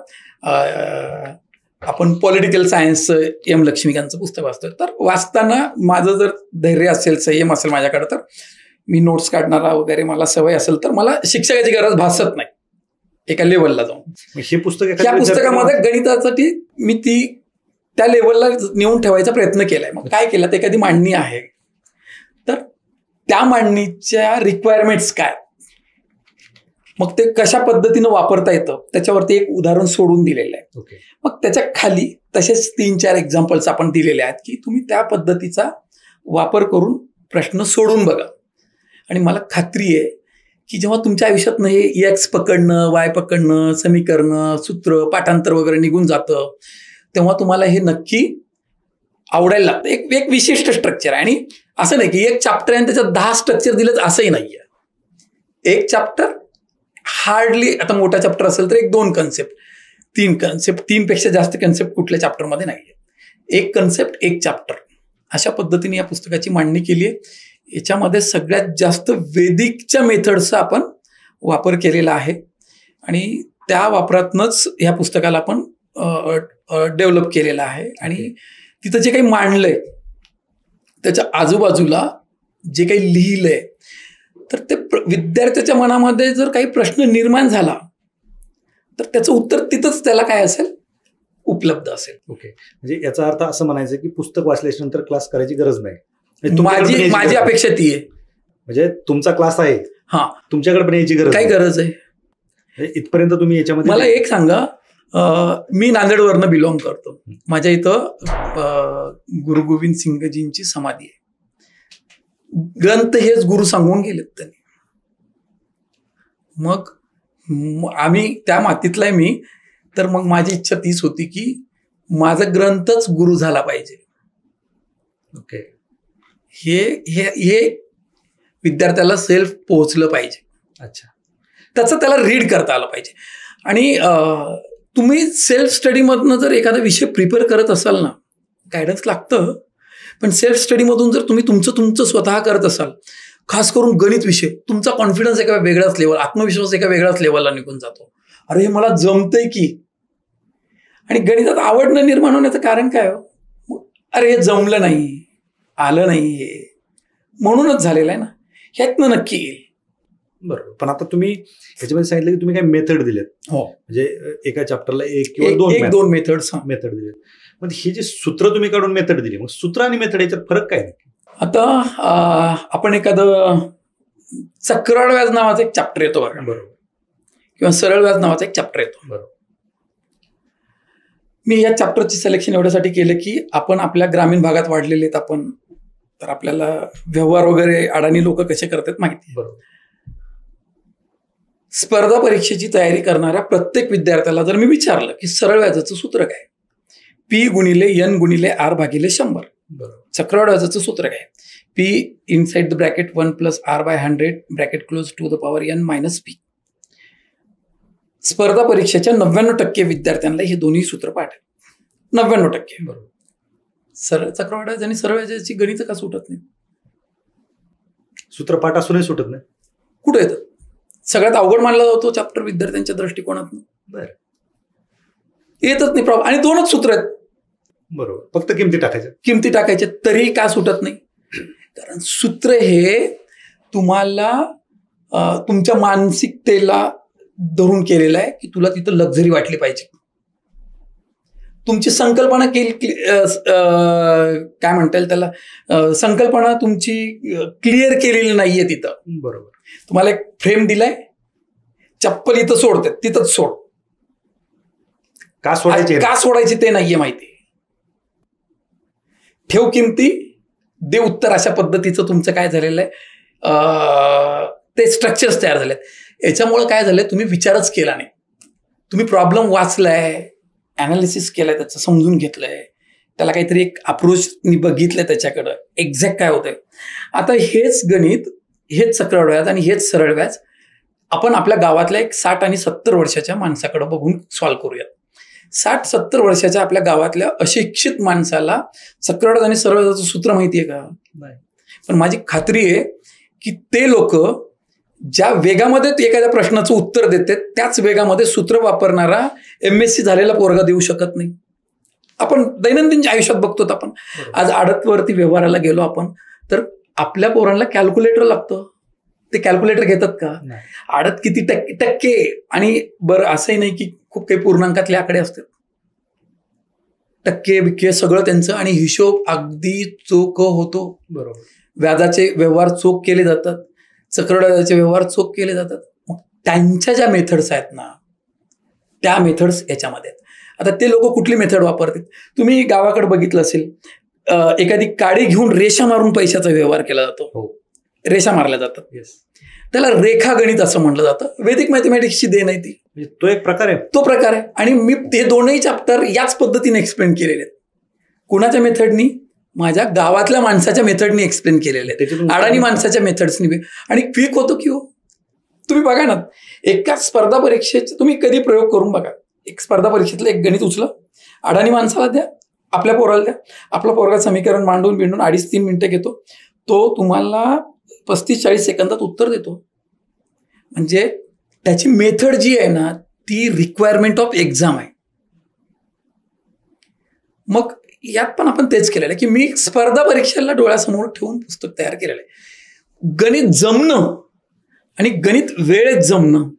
Speaker 1: आपण पॉलिटिकल सायन्सचं एम लक्ष्मीकांतचं पुस्तक वाचतोय, तर वाचताना माझं जर धैर्य असेल, संयम असेल माझ्याकडे, तर मी नोट्स काढणारा वगैरे मला सवय असेल, तर मला शिक्षकाची गरज भासत नाही एका लेवलला जाऊन.
Speaker 2: हे पुस्तक,
Speaker 1: या पुस्तकामध्ये गणितासाठी मी त्या लेवलला नेऊन ठेवायचा प्रयत्न केलाय. मग काय केलं, तर एखादी मांडणी आहे, तर त्या मांडणीच्या रिक्वायरमेंट्स काय, मग ते कशा पद्धतीनं वापरता येतं त्याच्यावरती एक उदाहरण सोडून दिलेलं आहे. मग त्याच्या खाली तसेच 3-4 एक्झाम्पल्स आपण दिलेले आहेत की तुम्ही त्या पद्धतीचा वापर करून प्रश्न सोडून बघा. आणि मला खात्री आहे की जेव्हा तुमच्या आयुष्यातनं हे एक्स पकडणं, वाय पकडणं, समीकरणं, सूत्र, पाठांतर वगैरे निघून जातं, तेव्हा तुम्हाला हे नक्की आवडायला लागतं. एक विशिष्ट स्ट्रक्चर आहे. आणि असं नाही की एक चॅप्टर आहे त्याच्यात 10 स्ट्रक्चर दिलं, असंही नाहीये. एक चॅप्टर हार्डली, आता मोठा चॅप्टर असेल तर 1-2 कन्सेप्ट, 3 कन्सेप्ट, 3 पेक्षा जास्त कन्सेप्ट कुठल्या चॅप्टरमध्ये नाहीये. 1 कन्सेप्ट 1 चॅप्टर, अशा पद्धतीने या पुस्तकाची मांडणी केली आहे. याच्यामध्ये सगळ्यात जास्त वैदिकच्या मेथडचा आपण वापर केलेला आहे. आणि त्या वापरातनंच ह्या पुस्तकाला आपण डेव्हलप केलेलं आहे. आणि तिथं जे काही मांडलंय त्याच्या आजूबाजूला जे काही लिहिलंय, तर ते विद्यार्थ्याच्या मनामध्ये जर काही प्रश्न निर्माण झाला तर त्याचं उत्तर तिथंच त्याला काय असेल, उपलब्ध असेल.
Speaker 2: ओके. म्हणजे याचा अर्थ असं म्हणायचं की पुस्तक वाचल्याच्या नंतर क्लास करायची गरज नाही.
Speaker 1: माझी अपेक्षा ती आहे.
Speaker 2: म्हणजे तुमचा क्लास आहे, हा, तुमच्याकडे पण यायची गरज,
Speaker 1: काय गरज आहे
Speaker 2: इथपर्यंत तुम्ही याच्यामध्ये.
Speaker 1: मला एक सांगा, मी नांदेडवरनं बिलॉंग करतो. माझ्या इथं गुरु गोविंद सिंगजींची समाधी आहे. ग्रंथ हेच गुरु सांगून गेलेत त्यांनी. मग आम्ही त्या मातीतला आहे मी, तर मग माझी इच्छा तीच होती की माझा ग्रंथच गुरु झाला पाहिजे.
Speaker 2: ओके.
Speaker 1: हे विद्यार्थ्याला सेल्फ पोहोचलं पाहिजे.
Speaker 2: अच्छा.
Speaker 1: त्याचं त्याला रीड करता आलं पाहिजे. आणि तुम्ही सेल्फ स्टडीमधनं जर एखादा विषय प्रिपेअर करत असाल ना, गायडन्स लागतं, पण सेल्फ स्टडीमधून जर तुम्ही तुमचं स्वतः करत असाल, खास करून गणित विषय, तुमचा कॉन्फिडन्स एका वेगळ्याच लेवल, आत्मविश्वास एका वेगळ्याच लेवलला निघून जातो. अरे हे मला जमतंय की. आणि गणितात आवड न निर्माण होण्याचं कारण काय हो? अरे हे जमलं नाही, आलं नाही, हे म्हणूनच झालेलं आहे ना, ह्यातनं नक्की येईल.
Speaker 2: बरोबर. पण आता तुम्ही ह्याच्यामध्ये सांगितलं की तुम्ही काही मेथड दिलेत.
Speaker 1: हो,
Speaker 2: म्हणजे एका चॅप्टरला एक किंवा दोन
Speaker 1: मेथड्स
Speaker 2: दिलेत. मग हे जे सूत्र तुम्ही काढून मेथड दिली, मग सूत्र आणि मेथड याच्यात फरक काय नाही?
Speaker 1: आता आपण एखादं चक्राळ व्याज नावाचा एक चॅप्टर येतो बघा,
Speaker 2: बरोबर,
Speaker 1: किंवा सरळ व्याज नावाचा एक चॅप्टर येतो.
Speaker 2: बरोबर.
Speaker 1: मी या चॅप्टरची सिलेक्शन एवढ्यासाठी केलं की आपण आपल्या ग्रामीण भागात वाढलेले आहेत आपण, तर आपल्याला व्यवहार वगैरे अडाणी लोक कसे करतात माहिती.
Speaker 2: बरोबर.
Speaker 1: स्पर्धा परीक्षेची तयारी करणाऱ्या प्रत्येक विद्यार्थ्याला जर मी विचारलं की सरळ व्याजाचं सूत्र काय, P गुणिले N गुणिले R भागिले 100.
Speaker 2: बरोबर.
Speaker 1: चक्रवाढ व्याजाचं सूत्र काय, P inside the bracket 1 + R/100 bracket close to the power N - P. स्पर्धा परीक्षेच्या 99% विद्यार्थ्यांना हे दोन्ही सूत्र पाठ आहेत. 99%.
Speaker 2: बरोबर.
Speaker 1: सरळ चक्रवाढ व्याज आणि सरळ व्याजाची गणित का सुटत नाही?
Speaker 2: सूत्र पाठ असूनही सुटत नाही.
Speaker 1: कुठे येतं? सगळ्यात अवघड मानला जातो चॅप्टर विद्यार्थ्यांच्या दृष्टिकोनातून.
Speaker 2: बरं.
Speaker 1: येतच नाही प्रॉब्लेम. आणि 2च सूत्र आहेत.
Speaker 2: बरोबर. फक्त किमती
Speaker 1: टाकायच्या तरी का सुटत नाही? कारण सूत्र हे तुम्हाला तुमच्या मानसिकतेला धरून केलेलं आहे की तुला तिथं लक्झरी वाटली पाहिजे. तुमची संकल्पना काय म्हणता येईल त्याला, संकल्पना तुमची क्लिअर केलेली नाहीये तिथं.
Speaker 2: बरोबर.
Speaker 1: तुम्हाला एक फ्रेम दिलाय, चप्पल इथं सोडते, तिथंच सोड.
Speaker 2: का
Speaker 1: सोडायची ते नाहीये माहिती. ठेव किमती, दे उत्तर, अशा पद्धतीचं तुमचं काय झालेलं आहे, ते स्ट्रक्चर्स तयार झालेत. याच्यामुळे काय झालंय, तुम्ही विचारच केला नाही. तुम्ही प्रॉब्लेम वाचलाय, अनालिसिस केलाय, त्याचं समजून घेतलंय, त्याला काहीतरी एक अप्रोच बघितलंय त्याच्याकडं एक्झॅक्ट काय होतंय. आता हेच गणित, हेच चक्रवाढ व्याज आणि हेच सरळ व्याज आपण आपल्या गावातल्या एक 60 आणि 70 वर्षाच्या माणसाकडे बघून सॉल्व्ह करूयात. 60-70 वर्षाच्या आपल्या गावातल्या अशिक्षित माणसाला चक्रवाढ आणि सरळ व्याजाचं सूत्र माहितीये का?
Speaker 2: नाही.
Speaker 1: पण माझी खात्री आहे की ते लोक ज्या वेगामध्ये एखाद्या प्रश्नाचं उत्तर देते त्याच वेगामध्ये सूत्र वापरणारा MSc झालेला पोरगा देऊ शकत नाही. आपण दैनंदिन आयुष्यात बघतो. आपण आज आडतवरती व्यवहाराला गेलो आपण, तर आपल्या पोरांना कॅल्क्युलेटर लागतं. ते कॅल्क्युलेटर घेतात का? आडत किती टक्के आणि बरं असंही नाही की खूप काही पूर्णांकातले आकडे असतात. टक्के बिक्के सगळं त्यांचं, आणि हिशोब अगदी चोख होतो.
Speaker 2: बरोबर.
Speaker 1: व्याजाचे व्यवहार चोख केले जातात, चक्रवाढ व्यवहार चोख केले जातात. मग त्यांच्या ज्या मेथड्स आहेत ना, त्या मेथड्स याच्यामध्ये आहेत. आता ते लोक कुठली मेथड वापरतात? तुम्ही गावाकडे बघितलं असेल, एखादी काडी घेऊन रेषा मारून पैशाचा व्यवहार केला जातो. रेषा मारल्या जातात. त्याला रेखा गणित असं म्हणलं जातं. वैदिक मॅथमॅटिक्सची देण आहे ती.
Speaker 2: तो एक प्रकार आहे.
Speaker 1: आणि मी ते दोनही चॅप्टर याच पद्धतीने एक्सप्लेन केलेले आहेत. कुणाच्या मेथडनी? माझ्या गावातल्या माणसाच्या मेथडनी एक्सप्लेन केलेले आहेत, अडाणी माणसाच्या मेथड्सनी. आणि क्विक होतो की हो. तुम्ही बघा ना, एका स्पर्धा परीक्षेचे तुम्ही कधी प्रयोग करून बघा. एक स्पर्धा परीक्षेतलं एक गणित उचला, अडाणी माणसाला द्या, आपल्या पोराला द्या. आपला पोरगा समीकरण मांडून 2.5-3 मिनिटं घेतो. तो तुम्हाला 35-40 सेकंदात उत्तर देतो. म्हणजे त्याची मेथड जी आहे ना, ती रिक्वायरमेंट ऑफ एक्झाम आहे. मग यात पण आपण तेच केलेलं आहे की मी स्पर्धा परीक्षेला डोळ्यासमोर ठेवून पुस्तक तयार केलेलं आहे. गणित जमणं आणि गणित वेळेत जमणं.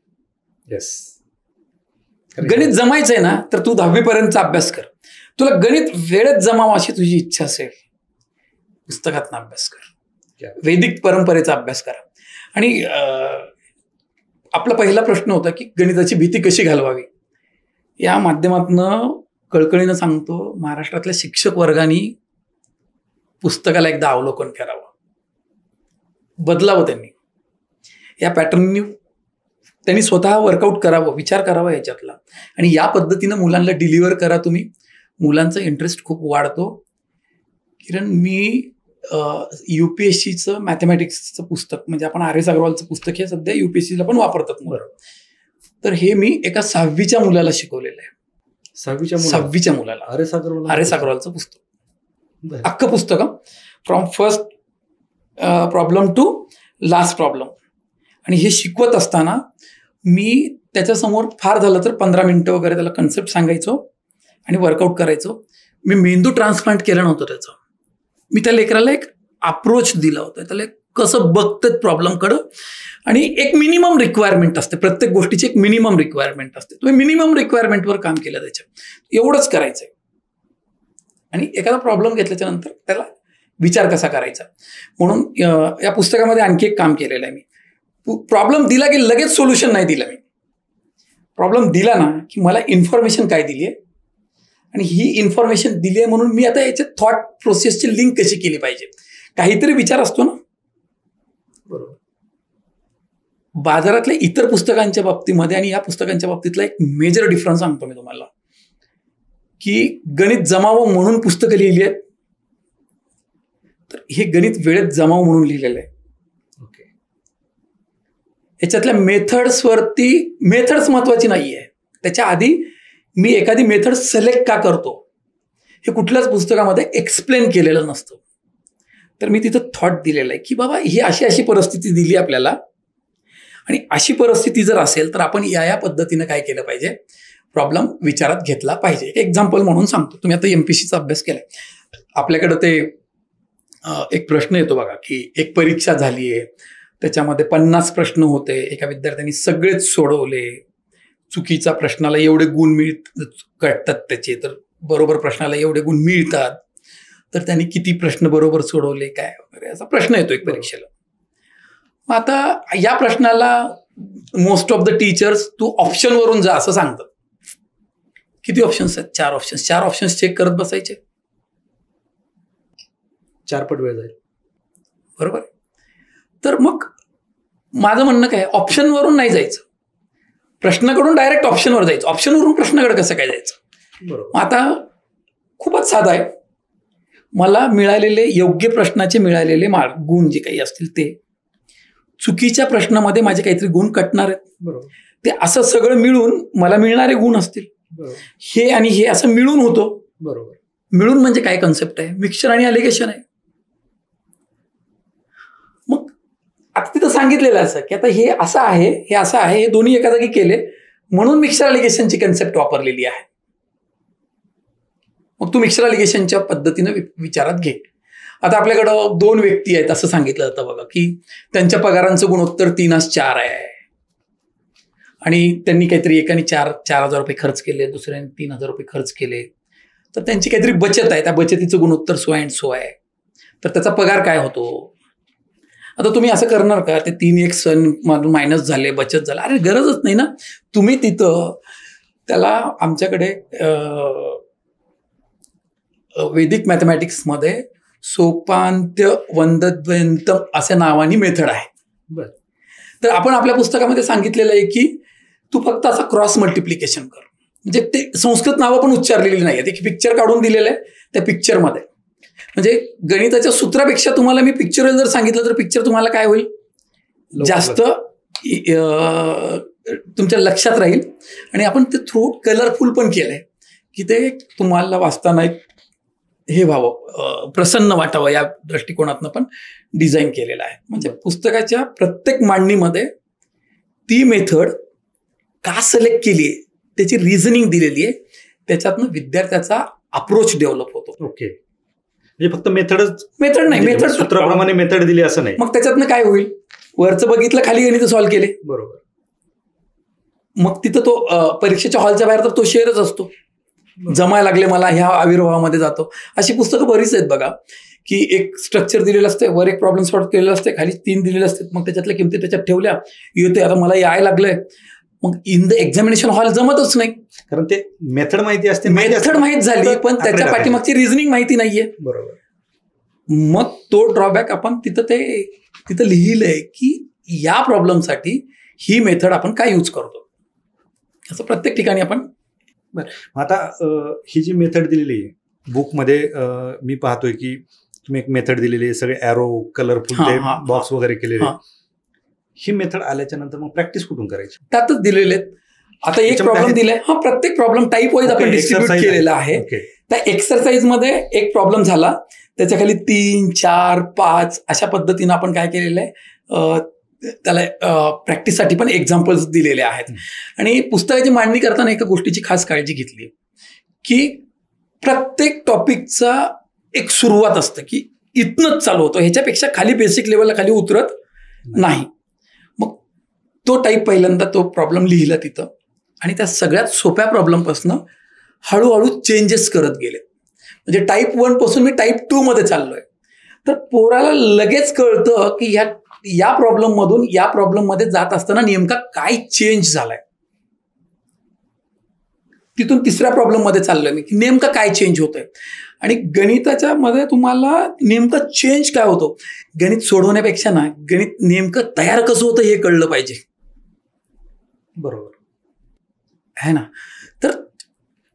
Speaker 1: गणित जमायचंय ना, तर तू 10वी पर्यंतचा अभ्यास कर. तुला गणित वेळेत जमावं अशी तुझी इच्छा असेल, पुस्तकातनं अभ्यास कर, वैदिक परंपरेचा अभ्यास करा. आणि आपला पहिला प्रश्न होता की गणिताची भीती कशी घालवावी. या माध्यमातून कळकळीनं सांगतो, महाराष्ट्रातल्या शिक्षक वर्गाने पुस्तकाला एकदा अवलोकन करावं, बदलावं. त्यांनी या पॅटर्ननी त्यांनी स्वतः वर्कआउट करावं, विचार करावा याच्यातला, आणि या पद्धतीनं मुलांना डिलिव्हर करा तुम्ही. मुलांचा इंटरेस्ट खूप वाढतो. किरण, मी UPSCचं मॅथमॅटिक्सचं पुस्तक, म्हणजे आपण RS अग्रवालचं पुस्तक हे सध्या UPSCला पण वापरतात. बरोबर. तर हे मी एका 6वीच्या मुलाला शिकवलेलं आहे.
Speaker 2: 6वीच्या
Speaker 1: मुलाला
Speaker 2: आर एस
Speaker 1: अग्रवालचं पुस्तक, अख्खं पुस्तक from first problem to last problem. आणि हे शिकवत असताना मी त्याच्यासमोर फार झालं तर 15 मिनिटं वगैरे त्याला कन्सेप्ट सांगायचो आणि वर्कआउट करायचो. मी मेंदू ट्रान्सप्लांट केलं नव्हतं त्याचं. मी त्या लेकराला एक अप्रोच दिला होता, त्याला कसं बघतात प्रॉब्लेमकडं. आणि एक मिनिमम रिक्वायरमेंट असते, प्रत्येक गोष्टीची एक मिनिमम रिक्वायरमेंट असते. तुम्ही मिनिमम रिक्वायरमेंटवर काम केलं त्याच्यात, एवढंच करायचंय. आणि एखादा प्रॉब्लेम घेतल्याच्या नंतर त्याला विचार कसा करायचा. म्हणून या पुस्तकामध्ये आणखी एक काम केलेलं आहे मी. प्रॉब्लेम दिला की लगेच सोल्युशन नाही दिलं मी. प्रॉब्लेम दिला ना की मला इन्फॉर्मेशन काय दिली आहे आणि ही इन्फॉर्मेशन दिली आहे म्हणून मी आता याच्या थॉट प्रोसेसची लिंक कशी केली पाहिजे. काहीतरी विचार असतो ना.
Speaker 2: बरोबर.
Speaker 1: बाजारातल्या इतर पुस्तकांच्या बाबतीमध्ये आणि या पुस्तकांच्या बाबतीतला एक मेजर डिफरन्स सांगतो मी तुम्हाला, की गणित जमावं म्हणून पुस्तकं लिहिली आहेत, तर हे गणित वेळेत जमाव म्हणून लिहिलेलं आहे.
Speaker 2: ओके.
Speaker 1: याच्यातल्या मेथड्स महत्वाची नाही आहे. त्याच्या आधी मी एखादी मेथड सिलेक्ट का करतो हे कुठल्याच पुस्तकामध्ये एक्सप्लेन केलेलं नसतं. तर मी तिथं थॉट दिलेलं आहे की बाबा ही अशी अशी परिस्थिती दिली आपल्याला आणि अशी परिस्थिती जर असेल तर आपण या पद्धतीनं काय केलं पाहिजे, प्रॉब्लेम विचारात घेतला पाहिजे. एक एक्झाम्पल म्हणून सांगतो. तुम्ही आता MPSCचा अभ्यास केलाय, आपल्याकडं ते एक प्रश्न येतो बघा की एक परीक्षा झाली आहे, त्याच्यामध्ये 50 प्रश्न होते, एका विद्यार्थ्यांनी सगळेच सोडवले, चुकीचा प्रश्नाला एवढे गुण कटतात त्याचे, तर बरोबर प्रश्नाला एवढे गुण मिळतात, तर त्यांनी किती प्रश्न बरोबर सोडवले काय वगैरे असा प्रश्न येतो एक परीक्षेला. मग आता या प्रश्नाला मोस्ट ऑफ द टीचर्स तू ऑप्शनवरून जा असं सांगतात. किती ऑप्शन्स आहेत? 4 ऑप्शन्स. 4 ऑप्शन्स चेक करत बसायचे,
Speaker 2: 4 पट वेळ जाईल.
Speaker 1: बरोबर. तर मग माझं म्हणणं काय, ऑप्शनवरून नाही जायचं, प्रश्नाकडून डायरेक्ट ऑप्शनवर जायचं. ऑप्शनवरून प्रश्नाकडे कसं काय जायचं?
Speaker 2: बरोबर.
Speaker 1: आता खूपच साधा आहे. मला मिळालेले योग्य प्रश्नाचे मिळालेले गुण जे काही असतील ते चुकीच्या प्रश्नामध्ये माझे काहीतरी गुण कटणार आहेत.
Speaker 2: बरोबर.
Speaker 1: ते असं सगळं मिळून मला मिळणारे गुण असतील.
Speaker 2: बरोबर.
Speaker 1: हे आणि हे असं मिळून होतो.
Speaker 2: बरोबर.
Speaker 1: मिळून म्हणजे काय कन्सेप्ट आहे? मिक्सचर आणि अलिगेशन आहे. मग आता तिथं सांगितलेलं असं की आता हे असं आहे, हे असं आहे, हे दोन्ही एका जागी केले म्हणून मिक्सचर अलिगेशनची कन्सेप्ट वापरलेली आहे. मग तू मिक्सचर अलिगेशनच्या पद्धतीनं विचारात घे. आता आपल्याकडं 2 व्यक्ती आहेत असं सांगितलं जातं बघा की त्यांच्या पगारांचं गुणोत्तर 3:4 आहे आणि त्यांनी काहीतरी एकाने 4,000 रुपये खर्च केले, दुसऱ्याने 3,000 रुपये खर्च केले, तर त्यांची काहीतरी बचत आहे, त्या बचतीचं गुणोत्तर 100 आहे, तर त्याचा पगार काय होतो? आता तुम्ही असं करणार का, ते 3x मायनस झाले, बचत झाला, अरे गरजच नाही ना. तुम्ही तिथं त्याला आमच्याकडे वैदिक मॅथमॅटिक्समध्ये सोपांत्य वंदद्वयंतम अशा नावानी मेथड आहे.
Speaker 2: बरं.
Speaker 1: तर आपण आपल्या पुस्तकामध्ये सांगितलेलं आहे की तू फक्त असं क्रॉस मल्टिप्लिकेशन कर. म्हणजे ते संस्कृत नावं पण उच्चारलेली नाही आहेत. एक पिक्चर काढून दिलेलं आहे, त्या पिक्चरमध्ये म्हणजे गणिताच्या सूत्रापेक्षा तुम्हाला मी पिक्चरल जर सांगितलं तर पिक्चर तुम्हाला काय होईल, जास्त तुमच्या लक्षात राहील. आणि आपण ते थ्रू कलरफुल पण केलंय की ते तुम्हाला वाचताना एक हे व्हावं, प्रसन्न वाटावं, या दृष्टिकोनातनं पण डिझाईन केलेलं आहे. म्हणजे पुस्तकाच्या प्रत्येक मांडणीमध्ये ती मेथड का सिलेक्ट केली आहे त्याची रिझनिंग दिलेली आहे, त्याच्यातनं विद्यार्थ्याचा अप्रोच डेव्हलप होतो.
Speaker 2: ओके. म्हणजे फक्त मेथड नाही,
Speaker 1: मेथड
Speaker 2: सूत्राप्रमाणे मेथड दिली असं नाही.
Speaker 1: मग त्याच्यातनं काय होईल, वरचं बघितलं, खाली गणित सॉल्व्ह केले.
Speaker 2: बरोबर.
Speaker 1: मग तिथं तो परीक्षेच्या हॉलच्या बाहेर तर तो शेअरच असतो. जमायला लागले मला, ह्या आविर्भावामध्ये जातो. अशी पुस्तकं बरीच आहेत बघा की एक स्ट्रक्चर दिलेलं असते, वर एक प्रॉब्लेम सॉल्व्ह केलेलं असते, खाली 3 दिलेले असतात, मग त्याच्यातल्या किमती त्याच्यात ठेवल्या, येते आता मला यायला लागलंय. मग इन द एक्झामिनेशन हॉल जमतच नाही,
Speaker 2: कारण ते मेथड माहिती असते,
Speaker 1: मेथड माहित झाली पण त्याच्या पाठीमागची रिझनिंग माहिती नाहीये.
Speaker 2: बरोबर.
Speaker 1: मग तो ड्रॉबॅक आपण तिथं लिहिलंय की या प्रॉब्लेमसाठी ही मेथड आपण काय यूज करतो, असं प्रत्येक ठिकाणी आपण.
Speaker 2: आता ही जी मेथड दिलेली आहे बुकमध्ये, मी पाहतोय की तुम्ही एक मेथड दिलेली आहे, सगळे ॲरो कलरफुल ते बॉक्स वगैरे केलेले. ही मेथड आल्याच्या नंतर मग प्रॅक्टिस कुठून करायची?
Speaker 1: त्यातच दिलेले आहेत. आता एक प्रॉब्लेम दिलाय, हा प्रत्येक प्रॉब्लेम टाईप वाईज आपण डिस्ट्रीब्यूट केलेला आहे. त्या एक्सरसाइज मध्ये एक प्रॉब्लेम झाला, त्याच्या खाली 3, 4, 5 अशा पद्धतीनं आपण काय केलेलं आहे, त्याला प्रॅक्टिससाठी पण एक्झाम्पल्स दिलेले आहेत. आणि पुस्तकाची मांडणी करताना एका गोष्टीची खास काळजी घेतली की प्रत्येक टॉपिकचा एक सुरुवात असतं की इथनंच चालू होतं, ह्याच्यापेक्षा खाली बेसिक लेवलला खाली उतरत नाही. मग तो टाईप पहिल्यांदा तो प्रॉब्लेम लिहिला तिथं, आणि त्या सगळ्यात सोप्या प्रॉब्लेमपासून हळूहळू चेंजेस करत गेले. म्हणजे टाईप 1 पासून मी टाईप 2 मध्ये चाललोय. तर पोराला लगेच कळतं की या प्रॉब्लेम मधून या प्रॉब्लेम मध्ये जात असताना नेमका काय चेंज झालाय. तिथून 3ऱ्या प्रॉब्लेम मध्ये चाललोय मी की नेमकं काय चेंज होतंय. आणि गणिताच्या मध्ये तुम्हाला नेमकं चेंज काय होतो, गणित सोडवण्यापेक्षा ना गणित नेमकं तयार कसं होतं हे कळलं पाहिजे.
Speaker 2: बरोबर
Speaker 1: आहे ना. तर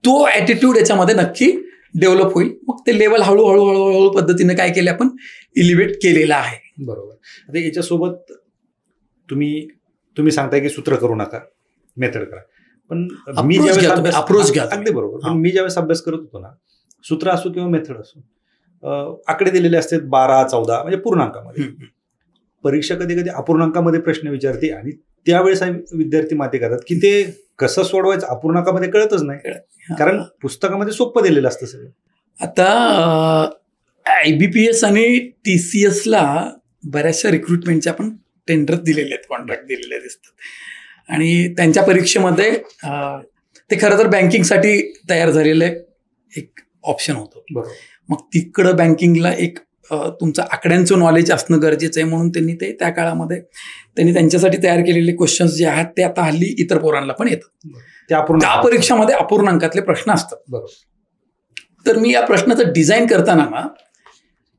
Speaker 1: तो ॲटिट्यूड याच्यामध्ये नक्की डेव्हलप होईल. मग ते लेवल हळूहळू हळूहळू पद्धतीने काय केले आपण इलिव्हेट केलेलं आहे.
Speaker 2: बरोबर. आता याच्यासोबत तुम्ही सांगताय की सूत्र करू नका, मेथड करा. पण मी ज्यावेळेस
Speaker 1: अप्रोच घ्या.
Speaker 2: अगदी बरोबर. पण मी ज्यावेळेस अभ्यास करत होतो ना, सूत्र असो किंवा मेथड असो, आकडे दिलेले असतात 12, 14 म्हणजे पूर्णांकामध्ये. परीक्षा कधी कधी अपूर्णांकामध्ये प्रश्न विचारते आणि त्यावेळेस विद्यार्थी माती करतात की ते कसं सोडवायचं अपूर्णांकामध्ये कळतच नाही, कारण पुस्तकामध्ये सोपं दिलेलं असतं सगळं.
Speaker 1: आता IBPS आणि TCS ला बऱ्याचशा रिक्रुटमेंटच्या आपण टेंडर दिलेले आहेत, कॉन्ट्रॅक्ट दिलेले दिसतात. आणि त्यांच्या परीक्षेमध्ये ते खरं तर बँकिंगसाठी तयार झालेलं एक ऑप्शन होतं.
Speaker 2: बरोबर.
Speaker 1: मग तिकडं बँकिंगला एक तुमचं आकड्यांचं नॉलेज असणं गरजेचं आहे, म्हणून त्यांनी ते त्या काळामध्ये त्यांच्यासाठी तयार केलेले क्वेश्चन्स जे आहेत ते आता हल्ली इतर पोरांना पण येतात. त्या परीक्षामध्ये अपूर्णांकातले प्रश्न असतात.
Speaker 2: बरोबर.
Speaker 1: तर मी या प्रश्नाचं डिझाईन करताना ना,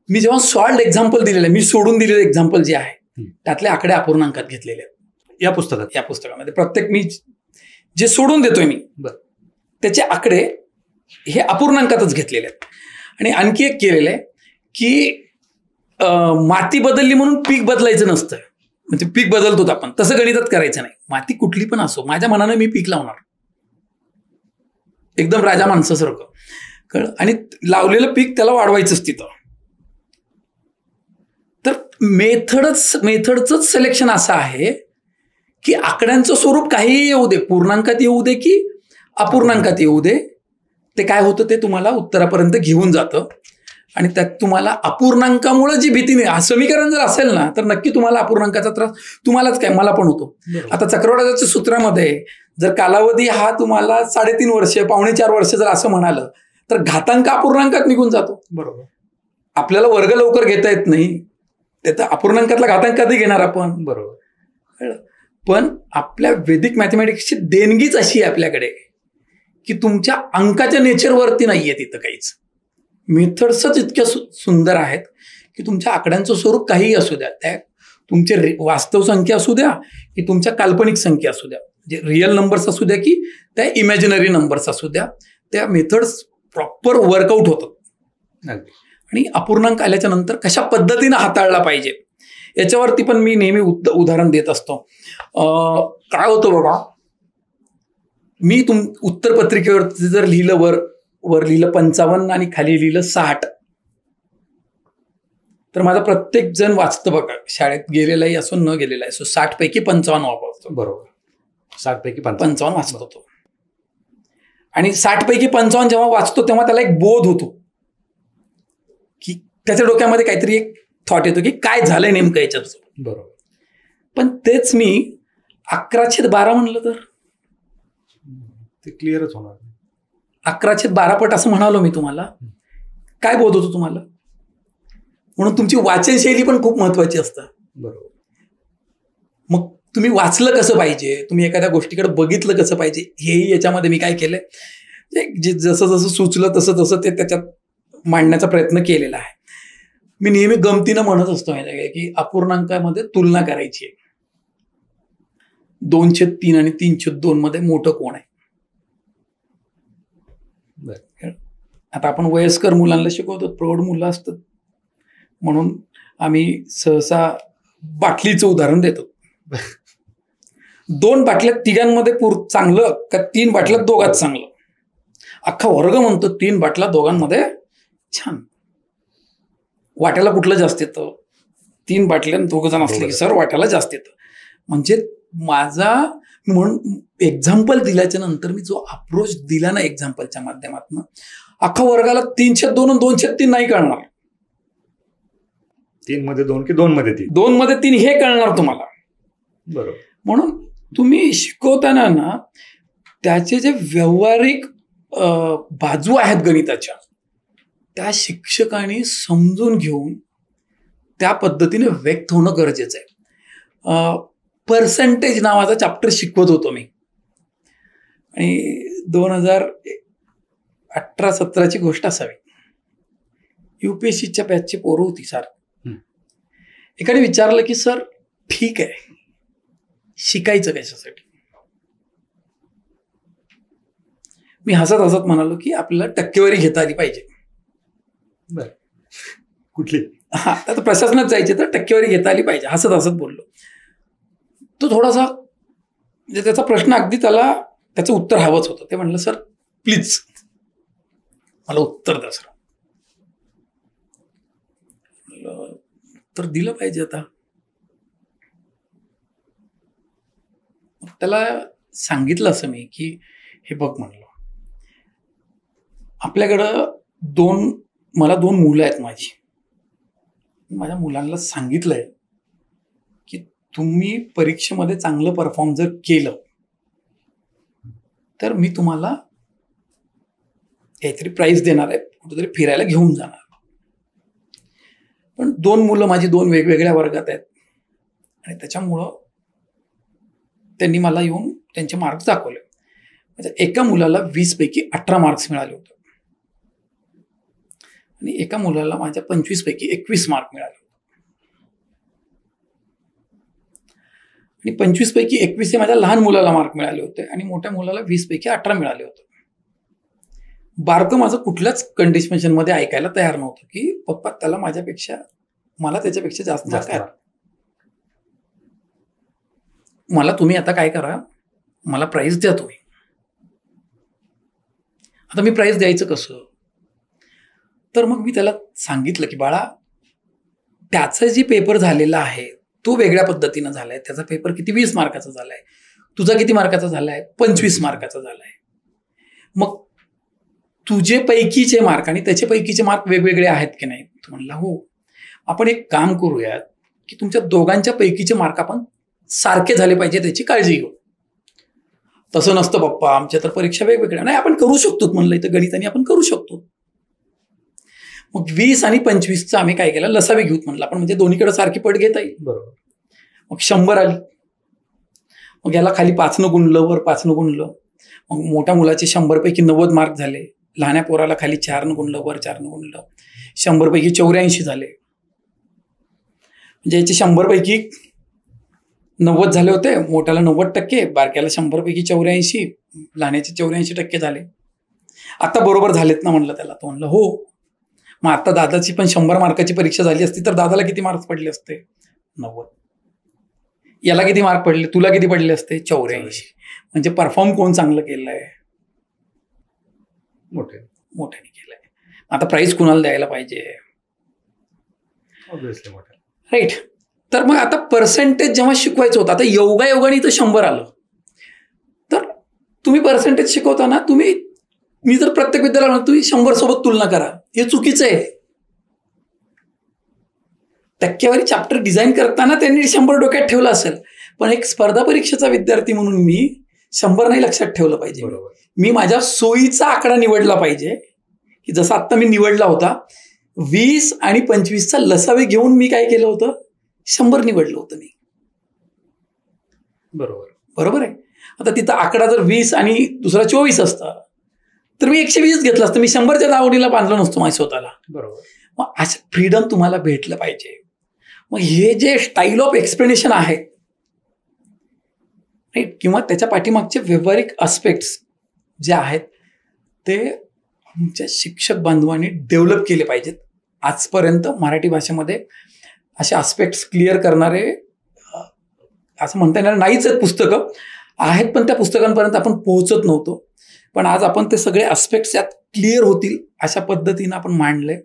Speaker 1: मी जेव्हा सॉल्ड एक्झाम्पल दिलेलं आहे, मी सोडून दिलेलं एक्झाम्पल जे आहे त्यातले आकडे अपूर्णांकात घेतलेले आहेत या पुस्तकामध्ये. प्रत्येक मी जे सोडून देतोय मी त्याचे आकडे हे अपूर्णांकातच घेतलेले आहेत. आणि आणखी एक केलेलं आहे की माती बदलली म्हणून पीक बदलायचं नसतं. म्हणजे पीक बदलतो आपण, तसं गणितात करायचं नाही. माती कुठली पण असो, माझ्या मनानं मी पीक लावणार एकदम राजा माणसासारखं, कळलं. आणि लावलेलं पीक त्याला वाढवायचंच तिथं. तर मेथडचं सिलेक्शन असं आहे की आकड्यांचं स्वरूप काहीही येऊ दे, पूर्णांकात येऊ दे की अपूर्णांकात येऊ दे, ते काय होतं ते तुम्हाला उत्तरापर्यंत घेऊन जातं. आणि त्यात तुम्हाला अपूर्णांकामुळे जी भीती नाही, समीकरण जर असेल ना तर नक्की तुम्हाला अपूर्णांकाचा त्रास तुम्हालाच काय, मला पण होतो. आता चक्रवाढीच्या सूत्रामध्ये जर कालावधी हा तुम्हाला 3.5 वर्ष, 4.25 वर्ष जर असं म्हणालं तर घातांक अपूर्णांकात निघून जातो.
Speaker 2: बरोबर.
Speaker 1: आपल्याला वर्ग लवकर घेता येत नाही, त्याचा अपूर्णांकातला घातांक कधी घेणार आपण.
Speaker 2: बरोबर.
Speaker 1: पण आपल्या वैदिक मॅथमॅटिक्सची देणगीच अशी आहे आपल्याकडे की तुमच्या अंकाच्या नेचरवरती नाहीये तिथं काहीच. मेथड्सच इतक्या सुंदर आहेत की तुमच्या आकड्यांचं स्वरूप काहीही असू द्या, त्या तुमचे वास्तव संख्या असू द्या की तुमच्या काल्पनिक संख्या असू द्या, जे रिअल नंबर्स असू द्या की त्या इमॅजिनरी नंबर्स असू द्या, त्या मेथड्स प्रॉपर वर्कआउट होतात. आणि अपूर्णांक आल्याच्या नंतर कशा पद्धतीनं हाताळला पाहिजे याच्यावरती पण मी नेहमी उदाहरण देत असतो. काय होतं बघा, मी उत्तरपत्रिकेवरती जर लिहिलं वर लिहिलं 55 आणि खाली लिहिलं 60, तर माझा प्रत्येक जण वाचतं बघा, शाळेत गेलेलाही असो न गेलेला असो, 60 पैकी 55 वापरतो.
Speaker 2: बरोबर. 60 पैकी
Speaker 1: 55 वाचत होतो. आणि 60 पैकी 55 जेव्हा वाचतो तेव्हा त्याला एक बोध होतो की त्याच्या डोक्यामध्ये काहीतरी एक थॉट येतो की काय झालंय नेमकं याच्यात.
Speaker 2: बरोबर.
Speaker 1: पण तेच मी 11/12 म्हणलं तर
Speaker 2: ते क्लिअरच होणार.
Speaker 1: 11/12 पट असं म्हणालो मी तुम्हाला, काय बोध होतो तुम्हाला. म्हणून तुमची वाचनशैली पण खूप महत्वाची असते.
Speaker 2: बरोबर.
Speaker 1: मग तुम्ही वाचलं कसं पाहिजे, तुम्ही एखाद्या गोष्टीकडे बघितलं कसं पाहिजे, हेही याच्यामध्ये मी काय केलंय, जसं जसं सुचलं तसं तसं ते त्याच्यात मांडण्याचा प्रयत्न केलेला आहे. मी नेहमी गमतीनं म्हणत असतो की अपूर्णांकामध्ये तुलना करायची आहे. 2/3 आणि 3/2 मध्ये मोठं कोण आहे. आता आपण वयस्कर मुलांना शिकवतो, प्रौढ मुलं असतात म्हणून आम्ही सहसा बाटलीचं उदाहरण देतो. 2 बाटल्यात तिघांमध्ये चांगलं का 3 बाटल्यात दोघात चांगलं? अख्खा वर्ग म्हणतो 3 बाटल्या दोघांमध्ये छान. वाट्याला कुठलं जास्त येतं? 3 बाटल्या 2 जण असले की सर वाट्याला जास्त येतं. म्हणजे माझा म्हणून एक्झाम्पल दिल्याच्या नंतर मी जो अप्रोच दिला ना एक्झाम्पलच्या माध्यमातून, अख्खा वर्गाला 3/2 आणि 2/3 नाही कळणार.
Speaker 2: 3 मध्ये 2 की 2 मध्ये 3?
Speaker 1: 2 मध्ये 3 हे कळणार तुम्हाला.
Speaker 2: बरोबर.
Speaker 1: म्हणून तुम्ही शिकवताना ना त्याचे जे व्यावहारिक बाजू आहेत गणिताच्या, त्या शिक्षकांनी समजून घेऊन त्या पद्धतीने व्यक्त होणं गरजेचं आहे. पर्सेंटेज नावाचा चॅप्टर शिकवत होतो मी आणि 2018-17ची गोष्ट असावी. UPSCच्या बॅचची पोरं होती सर. एकाने विचारलं की सर ठीक आहे, शिकायचं कशासाठी? मी हसत हसत म्हणालो की आपल्याला टक्केवारी घेता आली पाहिजे.
Speaker 2: बरं, कुठली?
Speaker 1: हा, आता प्रशासनात जायचे तर टक्केवारी घेता आली पाहिजे, हसत हसत बोललो. तो थोडासा म्हणजे त्याचा प्रश्न अगदी त्याला त्याचं उत्तर हवंच होतं. ते म्हणलं सर प्लीज मला उत्तर द्या सर. उत्तर दिलं पाहिजे. आता त्याला सांगितलं असं मी की हे बघ म्हणलं, आपल्याकडं मला 2 मुलं आहेत माझी. माझ्या मुलांना सांगितलंय की तुम्ही परीक्षेमध्ये चांगलं परफॉर्म जर केलं तर मी तुम्हाला काहीतरी प्राइज देणार आहे, कुठेतरी फिरायला घेऊन जाणार. पण 2 मुलं माझी 2 वेगवेगळ्या वर्गात आहेत आणि त्याच्यामुळं त्यांनी मला येऊन त्यांचे मार्क्स दाखवले. म्हणजे एका मुलाला 20 पैकी 18 मार्क्स मिळाले होते आणि एका मुलाला माझ्या 25 पैकी 21 मार्क मिळाले होते. आणि 25 पैकी 21 हे माझ्या लहान मुलाला मार्क मिळाले होते आणि मोठ्या मुलाला 20 पैकी 18 मिळाले होते. बारकं माझं कुठल्याच कंडिशन मध्ये ऐकायला तयार नव्हतं की पप्पा मला त्याच्यापेक्षा जास्त आहे. मला तुम्ही आता काय करा, मला प्राइज द्या तुम्ही. आता मी प्राइज द्यायचं कसं? तर मग मी त्याला सांगितलं की बाळा, त्याचा जे पेपर झालेला आहे तो वेगळ्या पद्धतीनं झालाय. त्याचा पेपर किती 20 मार्काचा झालाय, तुझा किती मार्काचा झालाय? 25 मार्काचा झालाय. मग तुझे पैकीचे मार्क आणि त्याचे पैकीचे मार्क वेगवेगळे आहेत की नाही? तो म्हणला हो. आपण एक काम करूयात की तुमच्या दोघांच्या पैकीचे मार्क आपण सारखे झाले पाहिजे, त्याची काळजी घेऊ. तसं नसतं पप्पा, आमच्या तर परीक्षा वेगवेगळ्या. नाही, आपण करू शकतो म्हणलं, इथं गणिताने आपण करू शकतो. मग 20 आणि 25चा आम्ही काय केलं, लसावी घेऊत म्हणलं आपण, म्हणजे दोन्हीकडे सारखी पट घेता येईल.
Speaker 2: बरोबर.
Speaker 1: मग 100 आली. मग याला खाली 5 गुणलं, वर 5 गुणलं. मग मोठ्या मुलाचे 100 पैकी 90 मार्क झाले. लहान्या पोराला खाली 4 गुणलं, वर 4 गुणलं. 100 पैकी 84 झाले. म्हणजे याचे 100 पैकी 90 झाले होते. मोठ्याला 90%, बारक्याला 100 पैकी 84, लहान्याचे 84% झाले. आता बरोबर झालेत ना म्हणलं त्याला. तो म्हणलं हो. मग आता दादाची पण 100 मार्काची परीक्षा झाली असती तर दादाला किती मार्क्स पडले असते? 90. याला किती मार्क पडले, तुला किती पडले असते? 84. म्हणजे परफॉर्म कोण चांगलं केलंय? मोठ्याने केलंय. आता प्राइज कुणाला द्यायला पाहिजे?
Speaker 2: ऑब्व्हियसली मोठ्या.
Speaker 1: राईट. तर मग आता पर्सेंटेज जेव्हा शिकवायचं होतं, आता योगायोगाने इथं 100 आलं, तर तुम्ही पर्सेंटेज शिकवताना मी जर प्रत्येक विद्यार्थ्याला म्हणतो तुम्ही 100 सोबत तुलना करा, हे चुकीचं आहे. टक्केवारी चॅप्टर डिझाईन करताना त्यांनी 100 डोक्यात ठेवलं असेल, पण एक स्पर्धा परीक्षेचा विद्यार्थी म्हणून मी 100 नाही लक्षात ठेवलं पाहिजे. मी माझ्या सोयीचा आकडा निवडला पाहिजे, की जसं आत्ता मी निवडला होता. 20 आणि 25चा लसावी घेऊन मी काय केलं होतं, 100 निवडलं होतं मी. बरोबर आहे. आता तिथं आकडा जर 20 आणि दुसरा 24 असता तर मी 120 घेतलं असतं. मी 100च्या दावणीला बांधलो नसतो माझ्या स्वतःला.
Speaker 2: बरोबर.
Speaker 1: मग असं फ्रीडम तुम्हाला भेटलं पाहिजे. मग हे जे स्टाईल ऑफ एक्सप्लेनेशन आहे किंवा त्याच्या पाठीमागचे व्यावहारिक अस्पेक्ट्स जे आहेत ते आमच्या शिक्षक बांधवांनी डेव्हलप केले पाहिजेत. आजपर्यंत मराठी भाषेमध्ये असे अस्पेक्ट्स क्लिअर करणारे असं म्हणता येणार नाहीच आहेत पुस्तकं, आहेत पण त्या पुस्तकांपर्यंत आपण पोहोचत नव्हतो. पण आज आपण ते सगळे अस्पेक्ट्स यात क्लिअर होतील अशा पद्धतीनं आपण मांडलंय.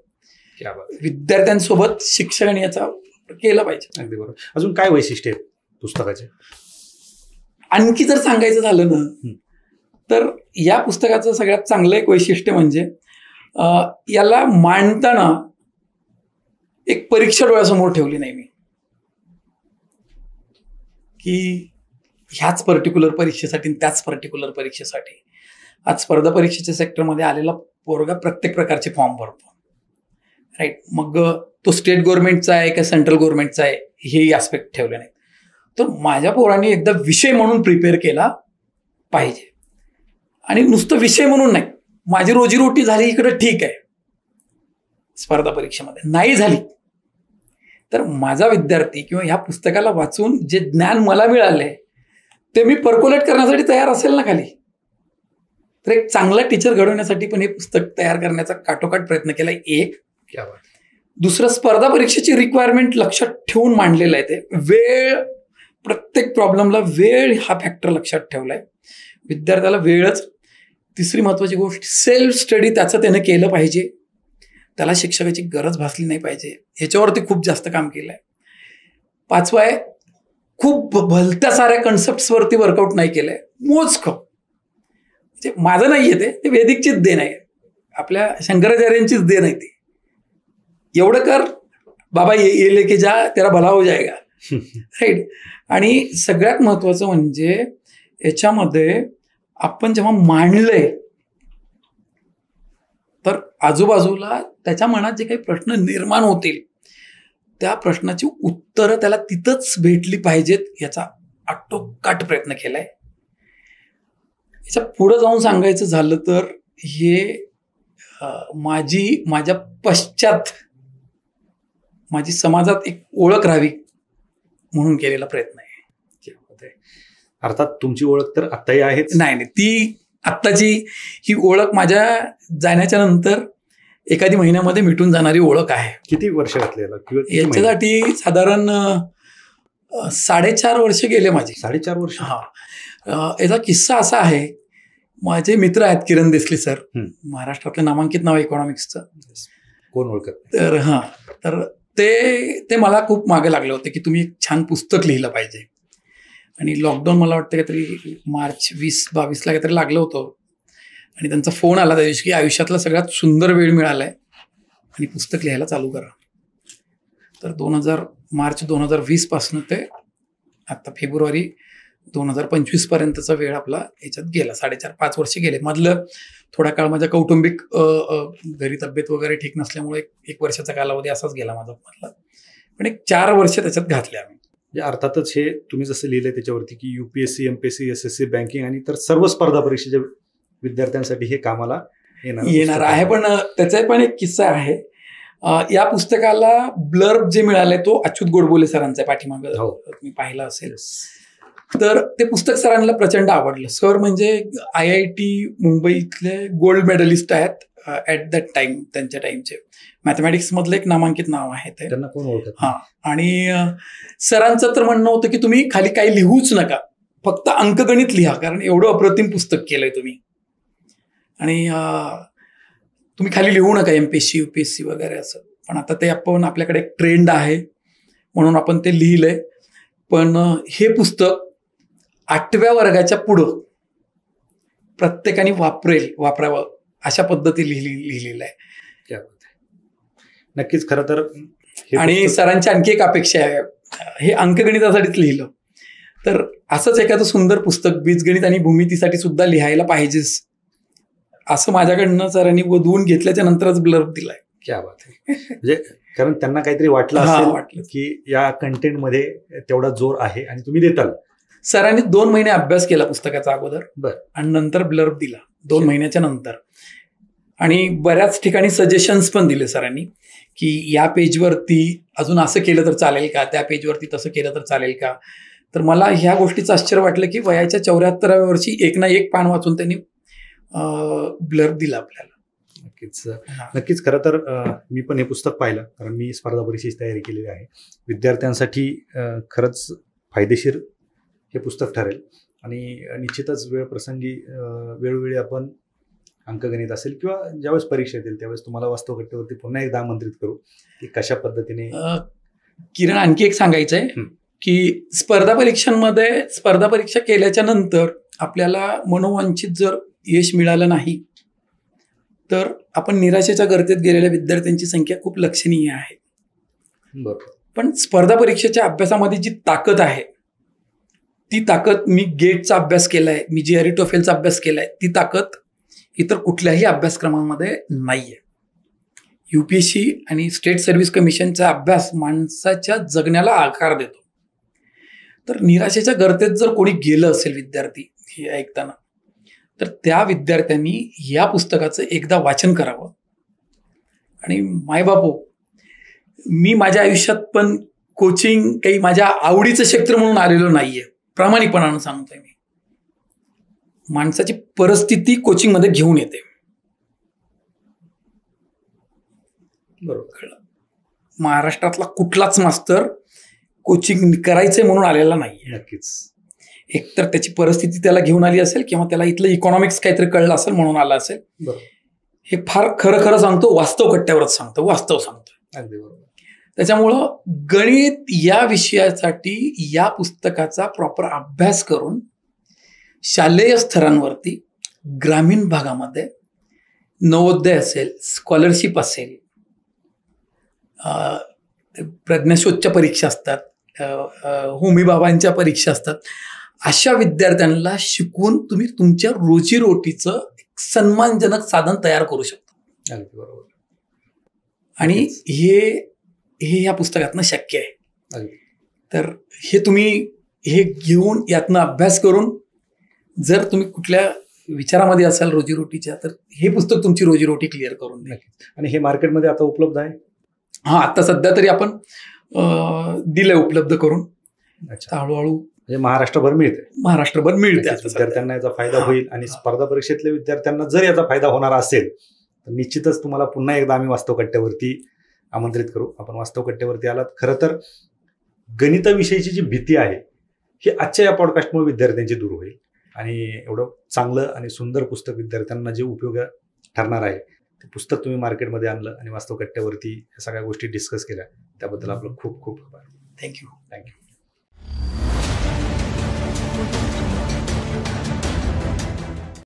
Speaker 1: विद्यार्थ्यांसोबत शिक्षकांनी याचा केलं पाहिजे.
Speaker 2: अगदी बरोबर. अजून काय वैशिष्ट्य आहेत पुस्तकाचे?
Speaker 1: आणखी जर सांगायचं झालं ना तर या पुस्तकाचं सगळ्यात चांगलं एक वैशिष्ट्य म्हणजे याला मांडताना एक परीक्षा डोळ्यासमोर ठेवली नाही मी, की ह्याच पर्टिक्युलर परीक्षेसाठी त्याच पर्टिक्युलर परीक्षेसाठी. आज स्पर्धा परीक्षेच्या सेक्टरमध्ये आलेला पोरगा प्रत्येक प्रकारचे फॉर्म भरतो, राईट. मग तो स्टेट गव्हर्नमेंटचा आहे का सेंट्रल गव्हर्नमेंटचा आहे हेही आस्पेक्ट ठेवले नाहीत. तर माझ्या पोरांनी एकदा विषय म्हणून प्रिपेअर केला पाहिजे, आणि नुसतं विषय म्हणून नाही. माझी रोजीरोटी झाली इकडं ठीक आहे, स्पर्धा परीक्षेमध्ये नाही झाली तर माझा विद्यार्थी किंवा ह्या पुस्तकाला वाचून जे ज्ञान मला मिळालंय ते मी पर्कोलेट करण्यासाठी तयार असेल ना खाली, तर एक चांगला टीचर घडवण्यासाठी पण हे पुस्तक तयार करण्याचा काटोकाट प्रयत्न केला. एक दुसरं, स्पर्धा परीक्षेची रिक्वायरमेंट लक्षात ठेवून मांडलेलं आहे. ते वेळ, प्रत्येक प्रॉब्लेमला वेळ हा फॅक्टर लक्षात ठेवलाय. विद्यार्थ्याला वेळच. तिसरी महत्वाची गोष्ट, सेल्फ स्टडी त्याचं त्यानं केलं पाहिजे, त्याला शिक्षकाची गरज भासली नाही पाहिजे, ह्याच्यावरती खूप जास्त काम केलंय. पाचवा आहे, खूप भलत्या साऱ्या कन्सेप्ट्सवरती वर्कआउट नाही केलंय, मोजकं. म्हणजे माझं नाही आहे ते वेदिकचीच देण आहे, आपल्या शंकराचार्यांचीच देण आहे. ती एवढं कर बाबा, ये लेके जा तेरा भला हो जाएगा, राईट. आणि सगळ्यात महत्वाचं म्हणजे याच्यामध्ये आपण जेव्हा मांडलंय तर आजूबाजूला त्याच्या मनात जे काही प्रश्न निर्माण होतील त्या प्रश्नाची उत्तरं त्याला तिथंच भेटली पाहिजेत याचा आटोकाट प्रयत्न केलाय. याच्या पुढे जाऊन सांगायचं झालं तर हे माझ्या पश्चात माझी समाजात एक ओळख राहावी म्हणून केलेला प्रयत्न आहे.
Speaker 2: अर्थात तुमची ओळख तर आत्ताही आहेच.
Speaker 1: नाही, ती आत्ताची ही ओळख माझ्या जाण्याच्या नंतर एखादी महिन्यामध्ये मिटून जाणारी ओळख आहे.
Speaker 2: किती वर्ष घातलेला?
Speaker 1: याच्यासाठी साधारण 4.5 वर्ष गेले माझे.
Speaker 2: 4.5 वर्ष?
Speaker 1: हा. याचा किस्सा असा आहे, माझे मित्र आहेत किरण देसले सर, महाराष्ट्रातलं नामांकित नाव इकॉनॉमिक्सचं,
Speaker 2: कोण ओळखत.
Speaker 1: तर ते मला खूप मागे लागले होते की तुम्ही एक छान पुस्तक लिहिलं पाहिजे. आणि लॉकडाऊन मला वाटतं काहीतरी मार्च 2022 काहीतरी लागलं होतं, आणि त्यांचा फोन आला त्या दिवशी की आयुष्यातला सगळ्यात सुंदर वेळ मिळालाय आणि पुस्तक लिहायला चालू करा. तर मार्च 2020 पासून ते आता फेब्रुवारी 2025 पर्यंतचा वेळ आपला याच्यात गेला. 4.5-5 वर्ष गेले. मधलं थोडा काळ माझ्या कौटुंबिक घरी तब्येत वगैरे ठीक नसल्यामुळे एक वर्षाचा कालावधी असाच गेला माझा मधला, पण एक 4 वर्ष त्याच्यात घातले आम्ही.
Speaker 2: अर्थातच हे तुम्ही जसं लिहिलंय त्याच्यावरती की UPSC, MPSC, SSC, बँकिंग आणि तर सर्व स्पर्धा परीक्षेच्या विद्यार्थ्यांसाठी हे कामाला येणार
Speaker 1: आहे. पण त्याचा पण एक किस्सा आहे. या पुस्तकाला ब्लर्ब जे मिळालंय तो अच्युत गोडबोले सरांचा पाठीमागं तुम्ही पाहिला असेल. तर ते पुस्तक सरांना प्रचंड आवडलं. सर म्हणजे IIT मुंबईतले गोल्ड मेडलिस्ट आहेत ऍट दॅट टाइम, त्यांच्या टाइमचे मॅथमॅटिक्स मधलं एक नामांकित नाव आहे ते.
Speaker 2: त्यांना कोण ओळखत.
Speaker 1: हा. आणि सरांचं तर म्हणणं होतं की तुम्ही खाली काही लिहूच नका, फक्त अंकगणित लिहा, कारण एवढं अप्रतिम पुस्तक केलंय तुम्ही, आणि तुम्ही खाली लिहू नका MPSC, UPSC वगैरे असं. पण आता ते आपल्याकडे एक ट्रेंड आहे म्हणून आपण ते लिहिलंय. पण हे पुस्तक 8व्या वर्गाच्या पुढं प्रत्येकाने वापरावं अशा पद्धती लिहिलेलं आहे.
Speaker 2: नक्कीच. खरं तर
Speaker 1: आणि सरांची आणखी एक अपेक्षा आहे, हे अंकगणितासाठीच लिहिलं तर असंच एखादं सुंदर पुस्तक बीजगणित आणि भूमितीसाठी सुद्धा लिहायला पाहिजेच असं माझ्याकडनं सरांनी वधवून घेतल्याच्या नंतरच ब्लर्ब दिलाय.
Speaker 2: क्या बात आहे. म्हणजे कारण त्यांना काहीतरी वाटलं असेल की या कंटेंटमध्ये तेवढा जोर आहे आणि तुम्ही देताल.
Speaker 1: सरांनी 2 महिने अभ्यास केला पुस्तकाचा अगोदर आणि नंतर ब्लर्ब दिला 2 महिन्याच्या नंतर. आणि बऱ्याच ठिकाणी सजेशन्स पण दिले सरांनी की या पेजवरती अजून असं केलं तर चालेल का, त्या पेजवरती तसं केलं तर चालेल का. तर मला ह्या गोष्टीचं आश्चर्य वाटलं की वयाच्या 74व्या वर्षी एक ना एक पान वाचून त्यांनी ब्लर्ब दिला आपल्याला.
Speaker 2: नक्कीच. खरं तर मी पण हे पुस्तक पाहिलं, कारण मी स्पर्धा परीक्षेची तयारी केलेली आहे. विद्यार्थ्यांसाठी खरंच फायदेशीर हे पुस्तक ठरेल. आणि निश्चितच वेळप्रसंगी वेळोवेळी आपण अंकगणित असेल किंवा ज्यावेळेस परीक्षा येतील त्यावेळेस तुम्हाला वास्तवकट्ट्यावरती पुन्हा एकदा आमंत्रित करू की कशा पद्धतीने.
Speaker 1: किरण, आणखी एक सांगायचं आहे की स्पर्धा परीक्षा केल्याच्या नंतर आपल्याला मनोवांछित जर यश मिळालं नाही तर आपण निराशेच्या गर्तेत गेलेल्या विद्यार्थ्यांची संख्या खूप लक्षणीय आहे.
Speaker 2: बरोबर.
Speaker 1: पण स्पर्धा परीक्षेच्या अभ्यासामध्ये जी ताकद आहे ती ताकद, मी गेटचा अभ्यास केलाय, मी GRE TOEFLचा अभ्यास केलाय, ती ताकद इतर कुठल्याही अभ्यासक्रमामध्ये नाहीये. UPSC आणि स्टेट सर्व्हिस कमिशनचा अभ्यास माणसाच्या जगण्याला आकार देतो. तर निराशेच्या गर्तेत जर कोणी गेलं असेल विद्यार्थी हे ऐकताना, तर त्या विद्यार्थ्यांनी या पुस्तकाचं एकदा वाचन करावं. आणि मायबापो, मी माझ्या आयुष्यात पण कोचिंग काही माझ्या आवडीचं क्षेत्र म्हणून आलेलो नाहीये, प्रामाणिकपणानं सांगतोय मी. माणसाची परिस्थिती कोचिंगमध्ये घेऊन येते.
Speaker 2: बरोबर.
Speaker 1: महाराष्ट्रातला कुठलाच मास्तर कोचिंग करायचंय म्हणून आलेला नाही.
Speaker 2: नक्कीच.
Speaker 1: एकतर त्याची परिस्थिती त्याला घेऊन आली असेल किंवा त्याला इथलं इकॉनॉमिक्स काहीतरी कळलं असेल म्हणून आला असेल. हे फार खरं सांगतो, वास्तव कट्ट्यावरच सांगतो, वास्तव सांगतो.
Speaker 2: अगदी बरोबर.
Speaker 1: त्याच्यामुळं गणित या विषयासाठी या पुस्तकाचा प्रॉपर अभ्यास करून शालेय स्तरांवरती, ग्रामीण भागामध्ये नवोदय असेल, स्कॉलरशिप असेल, प्रज्ञाशोधच्या परीक्षा असतात, होमी बाबांच्या परीक्षा असतात, अशा विद्यार्थ्यांना शिकवून तुम्ही तुमच्या रोजीरोटीचं सन्मानजनक साधन तयार करू शकता.
Speaker 2: अगदी बरोबर.
Speaker 1: आणि हे या पुस्तकातनं शक्य आहे. तर हे तुम्ही हे घेऊन यातनं अभ्यास करून जर तुम्ही कुठल्या विचारामध्ये असाल रोजीरोटीच्या, तर हे पुस्तक तुमची रोजीरोटी क्लिअर करून द्या.
Speaker 2: आणि हे मार्केटमध्ये आता उपलब्ध आहे?
Speaker 1: हा, आता सध्या तरी आपण दिलंय उपलब्ध करून.
Speaker 2: अच्छा.
Speaker 1: हळूहळू
Speaker 2: म्हणजे महाराष्ट्रभर मिळते. विद्यार्थ्यांना याचा फायदा होईल. आणि स्पर्धा परीक्षेतल्या विद्यार्थ्यांना जर याचा फायदा होणार असेल तर निश्चितच तुम्हाला पुन्हा एकदा आम्ही वास्तवकट्ट्यावरती आमंत्रित करू. आपण वास्तवकट्ट्यावरती आलात. खरं तर गणिताविषयीची जी भीती आहे ही आजच्या या पॉडकास्टमुळे विद्यार्थ्यांची दूर होईल. आणि एवढं चांगलं आणि सुंदर पुस्तक विद्यार्थ्यांना जे उपयोग ठरणार आहे ते पुस्तक तुम्ही मार्केटमध्ये आणलं आणि वास्तवकट्ट्यावरती या सगळ्या गोष्टी डिस्कस केल्या, त्याबद्दल आपलं खूप खूप आभार.
Speaker 1: थँक्यू.